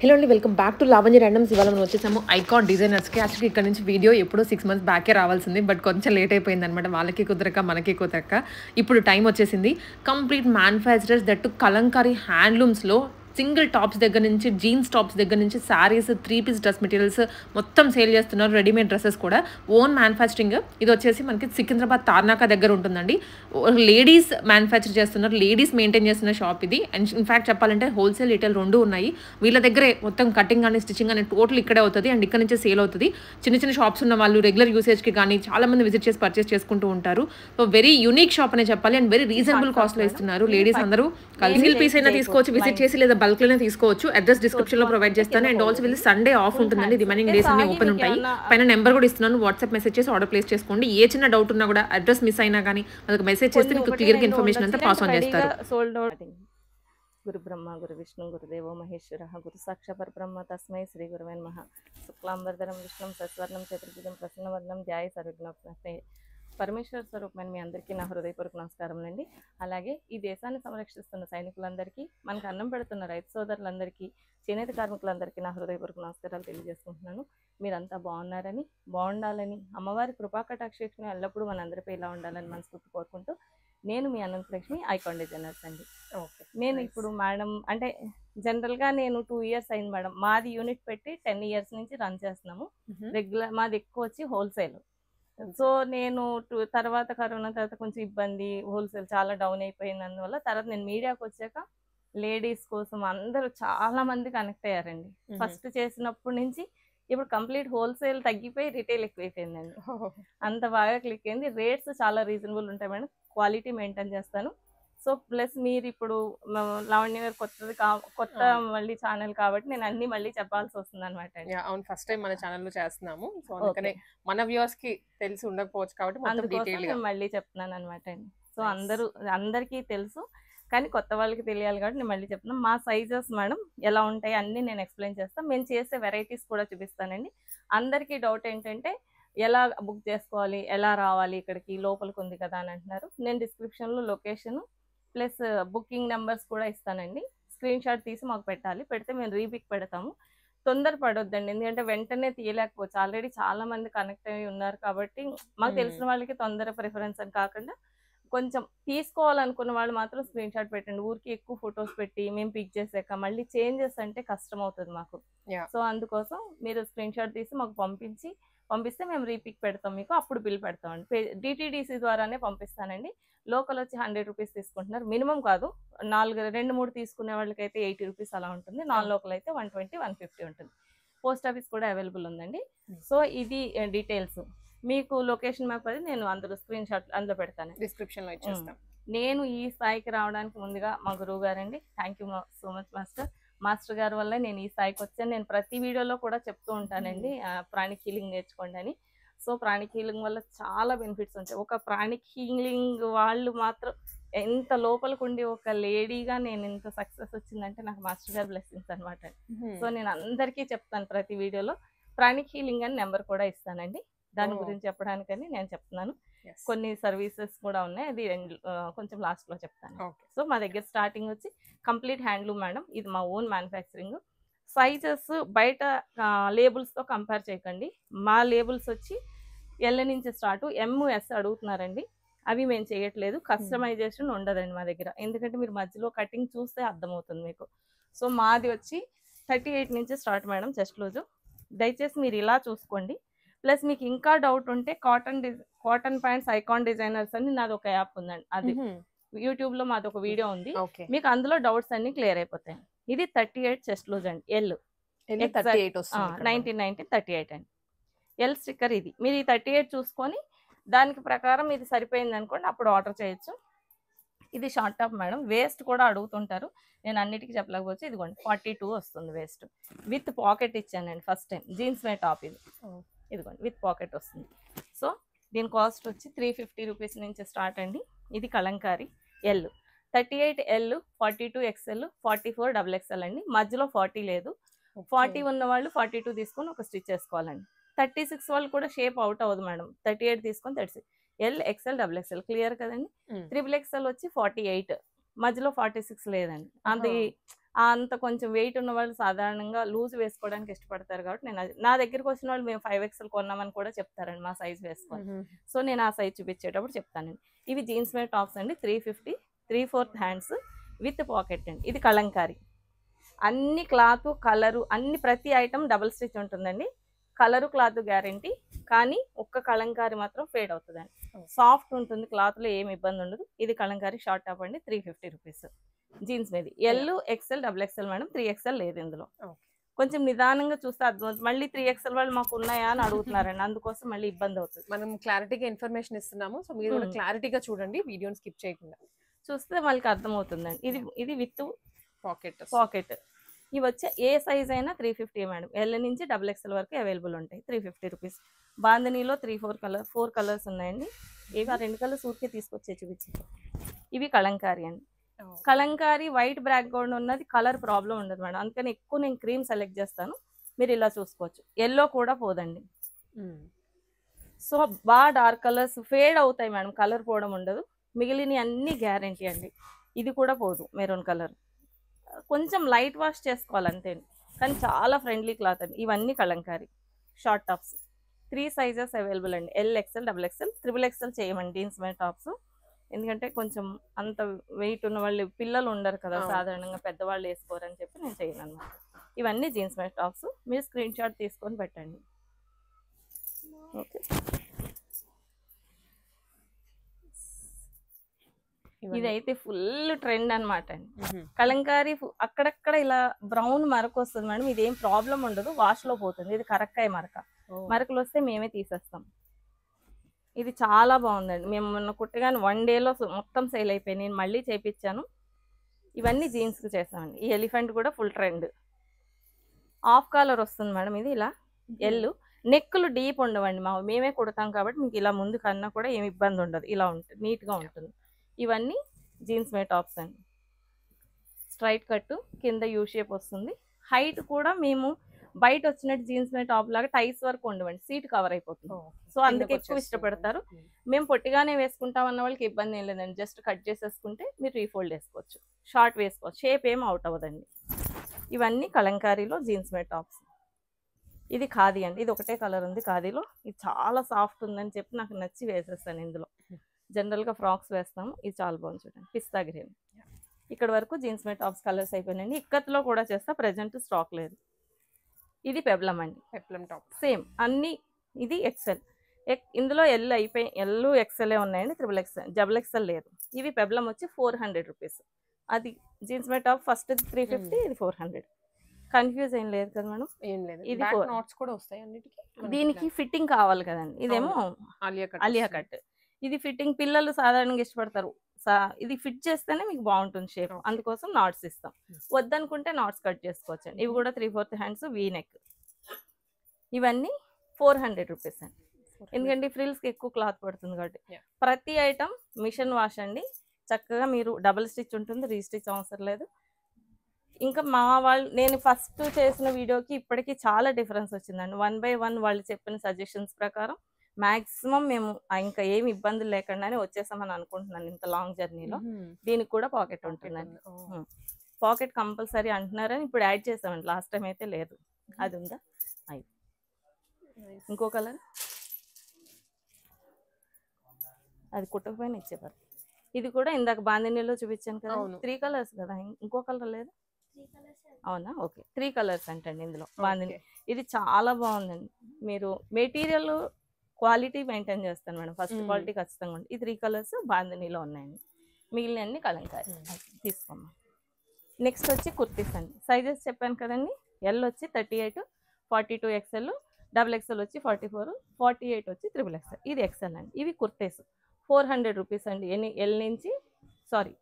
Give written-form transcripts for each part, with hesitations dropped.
Hello అండి, welcome back to Lavanya randoms. ఇవాళ మనం వచ్చేసాము ఐకాన్ డిజైనర్స్కి. యాక్చువల్లీ ఇక్కడ నుంచి వీడియో ఎప్పుడో 6 months బ్యాకే రావాల్సింది, బట్ కొంచెం లేట్ అయిపోయింది అనమాట. వాళ్ళకి కుదరక మనకి కుదరక ఇప్పుడు టైం వచ్చేసింది. కంప్లీట్ మ్యానుఫ్యాక్చరర్స్ దట్టు కలంకారీ హ్యాండ్లూమ్స్లో సింగిల్ టాప్స్ దగ్గర నుంచి జీన్స్ టాప్స్ దగ్గర నుంచి శారీస్, 3-piece డ్రెస్ మెటీరియల్స్ మొత్తం సేల్ చేస్తున్నారు. రెడీమేడ్ డ్రెస్సెస్ కూడా ఓన్ మ్యానుఫ్యాక్చరింగ్. ఇది వచ్చేసి మనకి సికింద్రాబాద్ తార్నాకా దగ్గర ఉంటుందండి. లేడీస్ మ్యానుఫ్యాక్చర్ చేస్తున్నారు, లేడీస్ మెయింటైన్ చేస్తున్న షాప్ ఇది. అండ్ ఇన్ఫ్యాక్ట్ చెప్పాలంటే హోల్సేల్ రిటైల్ రెండు ఉన్నాయి వీళ్ళ దగ్గరే. మొత్తం కటింగ్ కానీ స్టిచ్చింగ్ కానీ టోటల్ ఇక్కడే అవుతుంది అండ్ ఇక్కడ నుంచే సేల్ అవుతుంది. చిన్న చిన్న షాప్స్ ఉన్న వాళ్ళు రెగ్యులర్ యూసేజ్కి కానీ చాలా మంది విజిట్ చేసి పర్చేస్ చేసుకుంటూ ఉంటారు. సో వెరీ యూనిక్ షాప్ అనే చెప్పాలి అండ్ వెరీ రీజనబుల్ కాస్ట్లో ఇస్తున్నారు. లేడీస్ అందరూ సింగిల్ పీస్ అయినా తీసుకోవచ్చు, విజిట్ చేసి, లేదా బల్క్ లోనే తీసుకోవచ్చు. అడ్రస్ డిస్క్రిప్షన్ లో ప్రొవైడ్ చేస్తాను. అండ్ ఆల్సో వీళ్ళు సండే ఆఫ్ ఉంటుందండి. రిమైనింగ్ డేస్ అన్ని ఓపెన్ ఉంటాయి. పైన నెంబర్ కూడా ఇస్తున్నాను, వాట్సాప్ మెసేజ్ చేసి ఆర్డర్ ప్లేస్ చేసుకోండి. ఏ చిన్న డౌట్ ఉన్నా కూడా అడ్రస్ మిస్ అయినా కానీ వాళ్ళకి మెసేజ్ చేస్తే మీకు క్లియర్ గా ఇన్ఫర్మేషన్ అంతా పాస్ ఆన్ చేస్తారు. గురు బ్రహ్మ గురు విష్ణు గురుదేవో మహేశ్వర గురు సాక్ష పరబ్రహ్మ తస్మై శ్రీ గురువే నమః. శుక్లాంబరధరం విష్ణుం సస్వర్ణం చతుర్భుజం ప్రసన్నవర్ణం ధ్యాయ సర్వజ్ఞ పరమేశ్వర స్వరూపమైన మీ అందరికీ నా హృదయపూర్వక నమస్కారములండి. అలాగే ఈ దేశాన్ని సంరక్షిస్తున్న సైనికులందరికీ, మనకు అన్నం పెడుతున్న రైతు సోదరులందరికీ, చేనేత కార్మికులందరికీ నా హృదయపూర్వక నమస్కారాలు తెలియజేసుకుంటున్నాను. మీరంతా బాగున్నారని, బాగుండాలని, అమ్మవారి కృపాకటాక్షేక్షణ ఎల్లప్పుడూ మనందరిపై ఇలా ఉండాలని మనస్ఫూర్తి కోరుకుంటూ, నేను మీ అనంతలక్ష్మి, ఐకాన్ డిజైనర్స్ అండి. నేను ఇప్పుడు మేడం అంటే జనరల్గా నేను 2 years అయింది మేడం. మాది యూనిట్ పెట్టి 10 years నుంచి రన్ చేస్తున్నాము. రెగ్యులర్ మాది ఎక్కువ వచ్చి హోల్సేల్. సో నేను తర్వాత కరోనా తర్వాత కొంచెం ఇబ్బంది, హోల్సేల్ చాలా డౌన్ అయిపోయింది. అందువల్ల తర్వాత నేను మీడియాకి వచ్చాక లేడీస్ కోసం అందరూ చాలా మంది కనెక్ట్ అయ్యారండి. ఫస్ట్ చేసినప్పటి నుంచి ఇప్పుడు కంప్లీట్ హోల్సేల్ తగ్గిపోయి రిటైల్ ఎక్కువైపోయిందండి. అంత బాగా క్లిక్ అయింది. రేట్స్ చాలా రీజనబుల్ ఉంటాయి మేడం. క్వాలిటీ మెయింటైన్ చేస్తాను. సో ప్లస్ మీరు ఇప్పుడు లావణ్య గారు కొత్త మళ్ళీ ఛానల్ కాబట్టి నేను అన్ని మళ్ళీ చెప్పాల్సి వస్తుంది అనమాట. అవును, ఫస్ట్ టైం మన ఛానల్లో చేస్తున్నాము. సో అందుకనే మన వ్యూవర్స్ కి తెలిసి ఉండకపోవచ్చు కాబట్టి అందుకోసం మళ్ళీ చెప్తున్నాను అనమాట అండి. సో అందరికీ తెలుసు కానీ కొత్త వాళ్ళకి తెలియాలి కాబట్టి నేను మళ్ళీ చెప్తున్నాను. మా సైజెస్ మేడం ఎలా ఉంటాయి అన్నీ నేను ఎక్స్ప్లెయిన్ చేస్తాను. మేము చేసే వెరైటీస్ కూడా చూపిస్తానండి. అందరికీ డౌట్ ఏంటంటే ఎలా బుక్ చేసుకోవాలి, ఎలా రావాలి, ఇక్కడికి లోపలికి ఉంది కదా అని అంటున్నారు. నేను డిస్క్రిప్షన్లో లొకేషన్ ప్లస్ బుకింగ్ నెంబర్స్ కూడా ఇస్తానండి. స్క్రీన్ షాట్ తీసి మాకు పెట్టాలి, పెడితే మేము రీపిక్ పెడతాము. తొందర పడొద్దండి, ఎందుకంటే వెంటనే తీయలేకపోవచ్చు. ఆల్రెడీ చాలా మంది కనెక్ట్ అయ్యి ఉన్నారు కాబట్టి మాకు తెలిసిన వాళ్ళకి తొందర ప్రిఫరెన్స్ అని కాకుండా కొంచెం తీసుకోవాలనుకున్న వాళ్ళు మాత్రం స్క్రీన్ షాట్ పెట్టండి. ఊరికి ఎక్కువ ఫొటోస్ పెట్టి మేము పిక్ చేసాక మళ్ళీ చేంజెస్ అంటే కష్టం అవుతుంది మాకు. సో అందుకోసం మీరు స్క్రీన్ షాట్ తీసి మాకు పంపిస్తే మేము రీపిక్ పెడతాం, మీకు అప్పుడు బిల్ పెడతామండి. డిటిడిసి ద్వారానే పంపిస్తానండి. లోకల్ వచ్చి 100 రూపీస్ తీసుకుంటున్నారు, మినిమం కాదు. 2-3 తీసుకునే వాళ్ళకైతే 80 రూపీస్ అలా ఉంటుంది. నాన్ లోకల్ అయితే 120-150 ఉంటుంది. పోస్ట్ ఆఫీస్ కూడా అవైలబుల్ ఉందండి. సో ఇది డీటెయిల్స్. మీకు లొకేషన్ మ్యాప్ అది నేను అందులో స్క్రీన్ షాట్ అందులో పెడతాను, డిస్క్రిప్షన్లో ఇచ్చేస్తాను. నేను ఈ స్థాయికి రావడానికి ముందుగా మా గురువు గారండి. Thank you so much master గారి వల్ల నేను ఈ స్థాయికి వచ్చాను. నేను ప్రతి వీడియోలో కూడా చెప్తూ ఉంటానండి ప్రాణిక్ హీలింగ్ నేర్చుకోండి అని. సో ప్రాణిక్ హీలింగ్ వల్ల చాలా బెనిఫిట్స్ ఉంటాయి. ఒక ప్రాణిక్ హీలింగ్ వాళ్ళు మాత్రం ఎంత లోపలికి ఉండి ఒక లేడీగా నేను ఇంత సక్సెస్ వచ్చిందంటే నాకు మాస్టర్ గారి బ్లెస్సింగ్స్ అనమాట. సో నేను అందరికీ చెప్తాను ప్రతి వీడియోలో. ప్రాణిక్ హీలింగ్ అని నెంబర్ కూడా ఇస్తానండి. దాని గురించి చెప్పడానికని నేను చెప్తున్నాను. కొన్ని సర్వీసెస్ కూడా ఉన్నాయి, అది కొంచెం లాస్ట్లో చెప్తాను. సో మా దగ్గర స్టార్టింగ్ వచ్చి కంప్లీట్ హ్యాండ్లూమ్ మేడం. ఇది మా ఓన్ మ్యానుఫ్యాక్చరింగ్. సైజెస్ బయట లేబుల్స్తో కంపేర్ చేయకండి. మా లేబుల్స్ వచ్చి ఎల్ నుంచి స్టార్ట్, MS అడుగుతున్నారండి. అవి మేము చేయట్లేదు. కస్టమైజేషన్ ఉండదండి మా దగ్గర, ఎందుకంటే మీరు మధ్యలో కటింగ్ చూస్తే అర్థమవుతుంది మీకు. సో మాది వచ్చి 38 నుంచి స్టార్ట్ మేడం చెస్ట్ లూజు. దయచేసి మీరు ఇలా చూసుకోండి. ప్లస్ మీకు ఇంకా డౌట్ ఉంటే కాటన్ ప్యాంట్స్ ఐకాన్ డిజైనర్స్ అని నాది ఒక యాప్ ఉందండి. అది యూట్యూబ్లో మాది ఒక వీడియో ఉంది. మీకు అందులో డౌట్స్ అన్ని క్లియర్ అయిపోతాయి. ఇది 38 చెస్ట్ లూజ్ అండి. ఎల్ 1990 38 అండి. ఎల్ స్టిక్కర్ ఇది. మీరు ఈ 38 చూసుకొని దానికి ప్రకారం ఇది సరిపోయింది అనుకోండి, అప్పుడు ఆర్డర్ చేయొచ్చు. ఇది షార్ట్ టాప్ మేడం. వేస్ట్ కూడా అడుగుతుంటారు, నేను అన్నిటికీ చెప్పలేకపోవచ్చు. ఇదిగోండి 42 వస్తుంది వేస్ట్. విత్ పాకెట్ ఇచ్చానండి ఫస్ట్ టైం. జీన్స్ మే టాప్ ఇది. ఇదిగోండి విత్ పాకెట్ వస్తుంది. సో దీని కాస్ట్ వచ్చి 350 రూపీస్ నుంచి స్టార్ట్ అండి. ఇది Kalamkari L 38 L, 42 XL, 44 XXL అండి. మధ్యలో 40 లేదు. 40 ఉన్న వాళ్ళు 42 తీసుకొని ఒక స్టిచ్ చేసుకోవాలండి. 36 వాళ్ళు కూడా షేప్ అవుట్ అవ్వదు మేడం. 38 తీసుకొని 36 ఎల్, XL, XXL క్లియర్ కదండి. 3XL వచ్చి 48, మధ్యలో 46 లేదండి. అది అంత కొంచెం వెయిట్ ఉన్న వాళ్ళు సాధారణంగా లూజ్ వేసుకోవడానికి ఇష్టపడతారు కాబట్టి నేను నా దగ్గరికి వచ్చిన వాళ్ళు మేము 5XL కొన్నామని కూడా చెప్తారండి మా సైజ్ వేసుకొని. సో నేను ఆ సైజ్ చూపించేటప్పుడు చెప్తానండి. ఇవి జీన్స్ వేర్ టాప్స్ అండి, 350, 3/4 హ్యాండ్స్ విత్ పాకెట్ అండి. ఇది కలంకారీ, అన్ని క్లాత్ కలరు అన్ని ప్రతి ఐటమ్ డబుల్ స్టిచ్ ఉంటుందండి. కలరు క్లాత్ గ్యారంటీ, కానీ ఒక్క కలంకారీ మాత్రం ఫేడ్ అవుతుందండి. సాఫ్ట్ ఉంటుంది, క్లాత్లో ఏమి ఇబ్బంది ఉండదు. ఇది కలంకారీ షార్ట్ టాప్ అండి, 350 రూపీస్. జీన్స్ మీద XL, XXL మేడం, 3XL లేదు ఇందులో. కొంచెం నిదానంగా చూస్తే అర్థం. మళ్ళీ 3XL వాళ్ళు మాకు ఉన్నాయా అని అడుగుతున్నారండి, అందుకోసం మళ్ళీ ఇబ్బంది అవుతుంది. మనం క్లారిటీగా ఇన్ఫర్మేషన్ ఇస్తున్నాము, సో మీరు కూడా క్లారిటీగా చూడండి, వీడియోని స్కిప్ చేయకుండా చూస్తే వాళ్ళకి అర్థమవుతుందండి. ఇది విత్ పాకెట్. ఇవి వచ్చే ఏ సైజ్ అయినా 350 మేడం. ఎల్ నుంచి XXL వరకు అవైలబుల్ ఉంటాయి, 350 రూపీస్. బాందనీలో 4 కలర్స్ ఉన్నాయండి. ఇవి ఆ 2 కలర్స్ ఊరికే తీసుకొచ్చే చూపించారు. ఇవి కలంకారీ అండి. కలంకారీ వైట్ బ్యాక్గ్రౌండ్ ఉన్నది, కలర్ ప్రాబ్లం ఉండదు మేడం, అందుకని ఎక్కువ నేను క్రీమ్ సెలెక్ట్ చేస్తాను. మీరు ఇలా చూసుకోవచ్చు, ఎల్లో కూడా పోదండి. సో బాగా డార్క్ కలర్స్ ఫేడ్ అవుతాయి మేడం, కలర్ పోవడం ఉండదు. మిగిలిన అన్ని గ్యారంటీ అండి. ఇది కూడా పోదు, మెరూన్ కలర్. కొంచెం లైట్ వాష్ చేసుకోవాలి అంతే, కానీ చాలా ఫ్రెండ్లీ క్లాత్ అండి. ఇవన్నీ Kalamkari short tops, 3 sizes available అండి. LXL, XXL, XXL చేయమండి జీన్స్ మీద టాప్స్. ఎందుకంటే కొంచెం అంత వెయిట్ ఉన్న వాళ్ళు, పిల్లలు ఉండరు కదా సాధారణంగా, పెద్దవాళ్ళు వేసుకోరని చెప్పి నేను చేయను అన్నమాట. ఇవన్నీ జీన్స్ మీద టాప్స్, మీరు స్క్రీన్ షాట్ తీసుకొని పెట్టండి. ఓకే, ఇదైతే ఫుల్ ట్రెండ్ అనమాట అండి. కలంకారీ అక్కడక్కడ ఇలా బ్రౌన్ మరక వస్తుంది మేడం, ఇదేం ప్రాబ్లం ఉండదు, వాష్ లో పోతుంది. ఇది కరక్కాయ మరక, మరకలు వస్తే మేమే తీసేస్తాం. ఇది చాలా బాగుందండి. మేము మొన్న కుట్టగానే 1 డేలో మొత్తం సేల్ అయిపోయి, నేను మళ్ళీ చేయించాను. ఇవన్నీ జీన్స్ చేసామండి. ఈ ఎలిఫెంట్ కూడా ఫుల్ ట్రెండ్, ఆఫ్ కాలర్ వస్తుంది మేడం. ఇది ఇలా ఎల్లు, నెక్కులు డీప్ ఉండవండి, మేమే కుడతాం కాబట్టి మీకు ఇలా ముందు కన్నా కూడా ఏమి ఇబ్బంది ఉండదు, ఇలా ఉంటుంది, నీట్గా ఉంటుంది. ఇవన్నీ జీన్స్ మే టాప్స్ అండి. స్ట్రైట్ కట్టు, కింద యూ షేప్ వస్తుంది. హైట్ కూడా మేము బయట వచ్చినట్టు జీన్స్ మే టాప్ లాగా టైస్ వరకు ఉండవండి, సీట్ కవర్ అయిపోతుంది. సో అందుకే ఎక్కువ ఇష్టపడతారు. మేము పొట్టిగానే వేసుకుంటాం అన్న వాళ్ళకి ఇబ్బంది ఏం లేదండి, జస్ట్ కట్ చేసేసుకుంటే మీరు రీఫోల్డ్ వేసుకోవచ్చు, షార్ట్ వేసుకోవచ్చు, షేప్ ఏం అవుట్ అవ్వదండి. ఇవన్నీ కలంకారీలో జీన్స్ మే టాప్స్. ఇది ఖాదీ అండి, ఇది ఒకటే కలర్ ఉంది ఖాదీలో. ఇది చాలా సాఫ్ట్ ఉందని చెప్పి నాకు నచ్చి వేసేస్తాను. ఇందులో జనరల్గా ఫ్రాక్స్ వేస్తాము, ఇది చాలా బాగుంది చూడండి, పిస్తా గ్రీన్. ఇక్కడ వరకు జీన్స్ మే టాప్స్ కలర్స్ అయిపోయినాయండి. ఇక్కత్లో కూడా చేస్తా, ప్రజెంట్ స్టాక్ లేదు. ఇది పెబ్లం అండి, పెబ్లం టాప్ సేమ్ అన్ని. ఇది XL, ఇందులో ఎల్ అయిపోయి, ఎల్ XL ఉన్నాయండి, XXL లేదు. ఇవి పెబ్లం వచ్చి 400 రూపీస్. అది జీన్స్ మే టాప్ ఫస్ట్ 350, ఇది 400. కన్ఫ్యూజ్ ఏం లేదు కదా మేడం, ఏం లేదు. ఇది నోట్స్ కూడా వస్తాయి అన్నిటికీ. దీనికి ఫిట్టింగ్ కావాలి కదండి, ఇదేమో ఆలియా కట్. ఇది ఫిట్టింగ్ పిల్లలు సాధారణంగా ఇష్టపడతారు, ఇది ఫిట్ చేస్తేనే మీకు బాగుంటుంది షేప్, అందుకోసం నాట్స్ ఇస్తాం. వద్దనుకుంటే నాట్స్ కట్ చేసుకోవచ్చు అండి. ఇవి కూడా 3/4 హ్యాండ్స్, వీ నెక్. ఇవన్నీ 400 రూపీస్ అండి, ఎందుకంటే ఫ్రిల్స్కి ఎక్కువ క్లాత్ పడుతుంది కాబట్టి. ప్రతి ఐటమ్ మిషన్ వాష్ అండి, చక్కగా మీరు డబుల్ స్టిచ్ ఉంటుంది, రీస్టిచ్ అవసరం లేదు. ఇంకా మా వాళ్ళు, నేను ఫస్ట్ చేసిన వీడియోకి ఇప్పటికీ చాలా డిఫరెన్స్ వచ్చిందండి. 1 by 1 వాళ్ళు చెప్పిన సజెషన్స్ ప్రకారం మాక్సిమం మేము ఇంకా ఏమి ఇబ్బందులు లేకుండానే వచ్చేసామని అనుకుంటున్నాను ఇంత లాంగ్ జర్నీలో. దీనికి కూడా పాకెట్ ఉంటుందండి, పాకెట్ కంపల్సరీ అంటున్నారని ఇప్పుడు యాడ్ చేసామండి, లాస్ట్ టైం అయితే లేదు. అది ఉందా, అది ఇంకో కలర్, అది కుట్టకపోయినా ఇచ్చేవారు. ఇది కూడా ఇందాక బాందినీలో చూపించాను కదా, 3 కలర్స్ కదా, ఇంకో కలర్ లేదు. అవునా, ఓకే, 3 కలర్స్ అంటండి ఇందులో బాందిని. ఇది చాలా బాగుందండి. మీరు మెటీరియల్ క్వాలిటీ మెయింటైన్ చేస్తాను మేడం, ఫస్ట్ క్వాలిటీ ఖచ్చితంగా ఉంది. ఈ 3 కలర్స్ బాందినీలో ఉన్నాయండి, మిగిలిన అన్ని కలంకారీ. తీసుకోమ్మా. నెక్స్ట్ వచ్చి కుర్తీస్ అండి. సైజెస్ చెప్పాను కదండి, ఎల్ వచ్చి 38, 42 XL, XXL వచ్చి 44, 48 వచ్చి XXL. ఇది XL అండి. ఇవి కుర్తీస్ 400 రూపీస్ అండి. ఎల్ నుంచి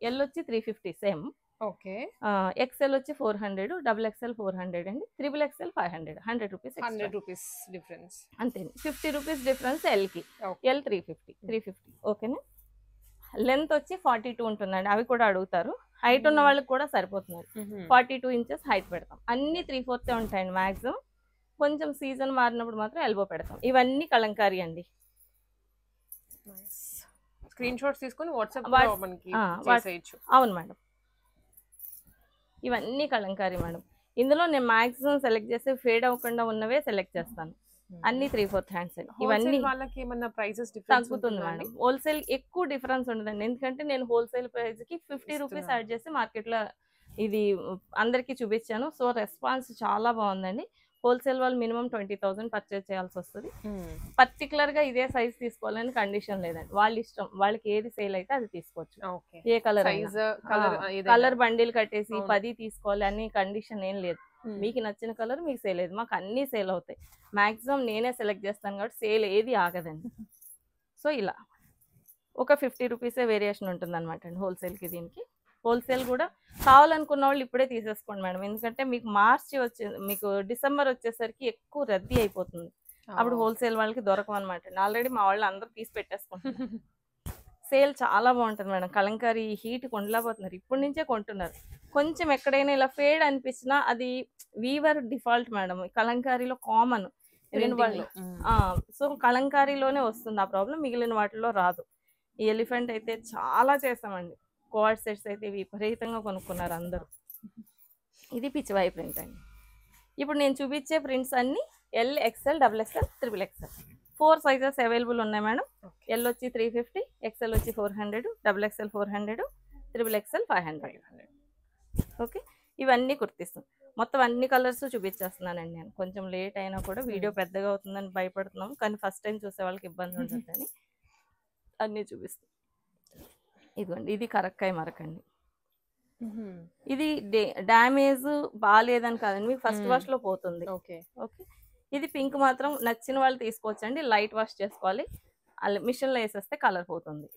ఎల్ వచ్చి 350 సేమ్, ఓకే. XL వచ్చి 400, XXL 400 అండి, XXL 500, 100 రూపీస్, 100 రూపీస్ డిఫరెన్స్ అంతే. 50 రూపీస్ డిఫరెన్స్ ఎల్కి, ఎల్ 350. ఓకేనా. లెంత్ వచ్చి 42 ఉంటుందండి, అవి కూడా అడుగుతారు. హైట్ ఉన్న వాళ్ళకి కూడా సరిపోతున్నారు, 42 ఇంచెస్ హైట్ పెడతాం. అన్ని 3/4 ఉంటాయండి మ్యాక్సిమం, కొంచెం సీజన్ మారినప్పుడు మాత్రం ఎల్బో పెడతాం. ఇవన్నీ కలంకారీ అండి. స్క్రీన్ షాట్స్ తీసుకొని వాట్సాప్ మనకి చేసేయచ్చు. అవును మేడం. ఇవన్నీ కలంకారీ మేడం. ఇందులో నేను మాక్సిమం సెలెక్ట్ చేస్తే ఫేడ్ అవ్వకుండా ఉన్నవే సెలెక్ట్ చేస్తాను. అన్ని 3/4 హ్యాండ్స్ అండి. ఇవన్నీ వాళ్ళకి ఏమన్నా ప్రైసెస్ తగ్గుతుంది మేడం. హోల్సేల్ ఎక్కువ డిఫరెన్స్ ఉండదండి. ఎందుకంటే నేను హోల్సేల్ ప్రైస్ కి 50 రూపీస్ యాడ్ చేసి మార్కెట్ లో ఇది అందరికి చూపించాను. సో రెస్పాన్స్ చాలా బాగుందండి. హోల్సేల్ వాళ్ళు మినిమం 20,000 పర్చేజ్ చేయాల్సి వస్తుంది. పర్టికులర్ గా ఇదే సైజ్ తీసుకోవాలని కండిషన్ లేదండి. వాళ్ళ ఇష్టం, వాళ్ళకి ఏది సేల్ అయితే అది తీసుకోవచ్చు. ఏ కలర్ కలర్ బండిల్ కట్టేసి 10 తీసుకోవాలి అని కండిషన్ ఏం లేదు. మీకు నచ్చిన కలర్ మీకు సేల్ అయ్యేది. మాకు అన్ని సేల్ అవుతాయి. మాక్సిమం నేనే సెలెక్ట్ చేస్తాను కాబట్టి సేల్ ఏది ఆగదండి. సో ఇలా ఒక 50 రూపీసే వేరియేషన్ ఉంటుంది అనమాట అండి హోల్సేల్కి. దీనికి హోల్సేల్ కూడా కావాలనుకున్న వాళ్ళు ఇప్పుడే తీసేసుకోండి మేడం. ఎందుకంటే మీకు మీకు డిసెంబర్ వచ్చేసరికి ఎక్కువ రద్దీ అయిపోతుంది. అప్పుడు హోల్సేల్ వాళ్ళకి దొరకవు అనమాట. ఆల్రెడీ మా వాళ్ళు అందరూ తీసి పెట్టేసుకుంటారు. సేల్ చాలా బాగుంటుంది మేడం. కలంకారీ హీట్ కొండలేకపోతున్నారు, ఇప్పటి నుంచే కొంటున్నారు. కొంచెం ఎక్కడైనా ఇలా ఫేడ్ అనిపించినా అది వీవర్ డిఫాల్ట్ మేడం. కలంకారీలో కామన్ వాళ్ళు. సో కలంకారీలోనే వస్తుంది ఆ ప్రాబ్లం, మిగిలిన వాటిలో రాదు. ఈ ఎలిఫెంట్ అయితే చాలా చేస్తామండి. కోఆర్డ్ సెట్స్ అయితే విపరీతంగా కొనుక్కున్నారు అందరూ. ఇది పిచ్చివాయి ప్రింట్ అండి. ఇప్పుడు నేను చూపించే ప్రింట్స్ అన్ని L, XL, XXL, XXL 4 sizes available ఉన్నాయి మేడం. ఎల్ వచ్చి 350, ఎక్స్ఎల్ వచ్చి 400, XXL 400, XXL 500. ఓకే, ఇవన్నీ కుర్తిస్తాం. మొత్తం అన్ని కలర్స్ చూపించేస్తున్నానండి నేను. కొంచెం లేట్ అయినా కూడా వీడియో పెద్దగా అవుతుందని భయపడుతున్నాం, కానీ ఫస్ట్ టైం చూసే వాళ్ళకి ఇబ్బంది ఉంటుందని అన్నీ చూపిస్తాం. ఇదిగోండి, ఇది కరక్కాయ మరకండి. ఇది డ్యామేజ్ బాగాలేదని కాదండి, మీకు ఫస్ట్ వాష్ లో పోతుంది. ఓకే, ఇది పింక్ మాత్రం నచ్చిన వాళ్ళు తీసుకోవచ్చండి. లైట్ వాష్ చేసుకోవాలి, మిషన్ లో వేసేస్తే కలర్ పోతుంది.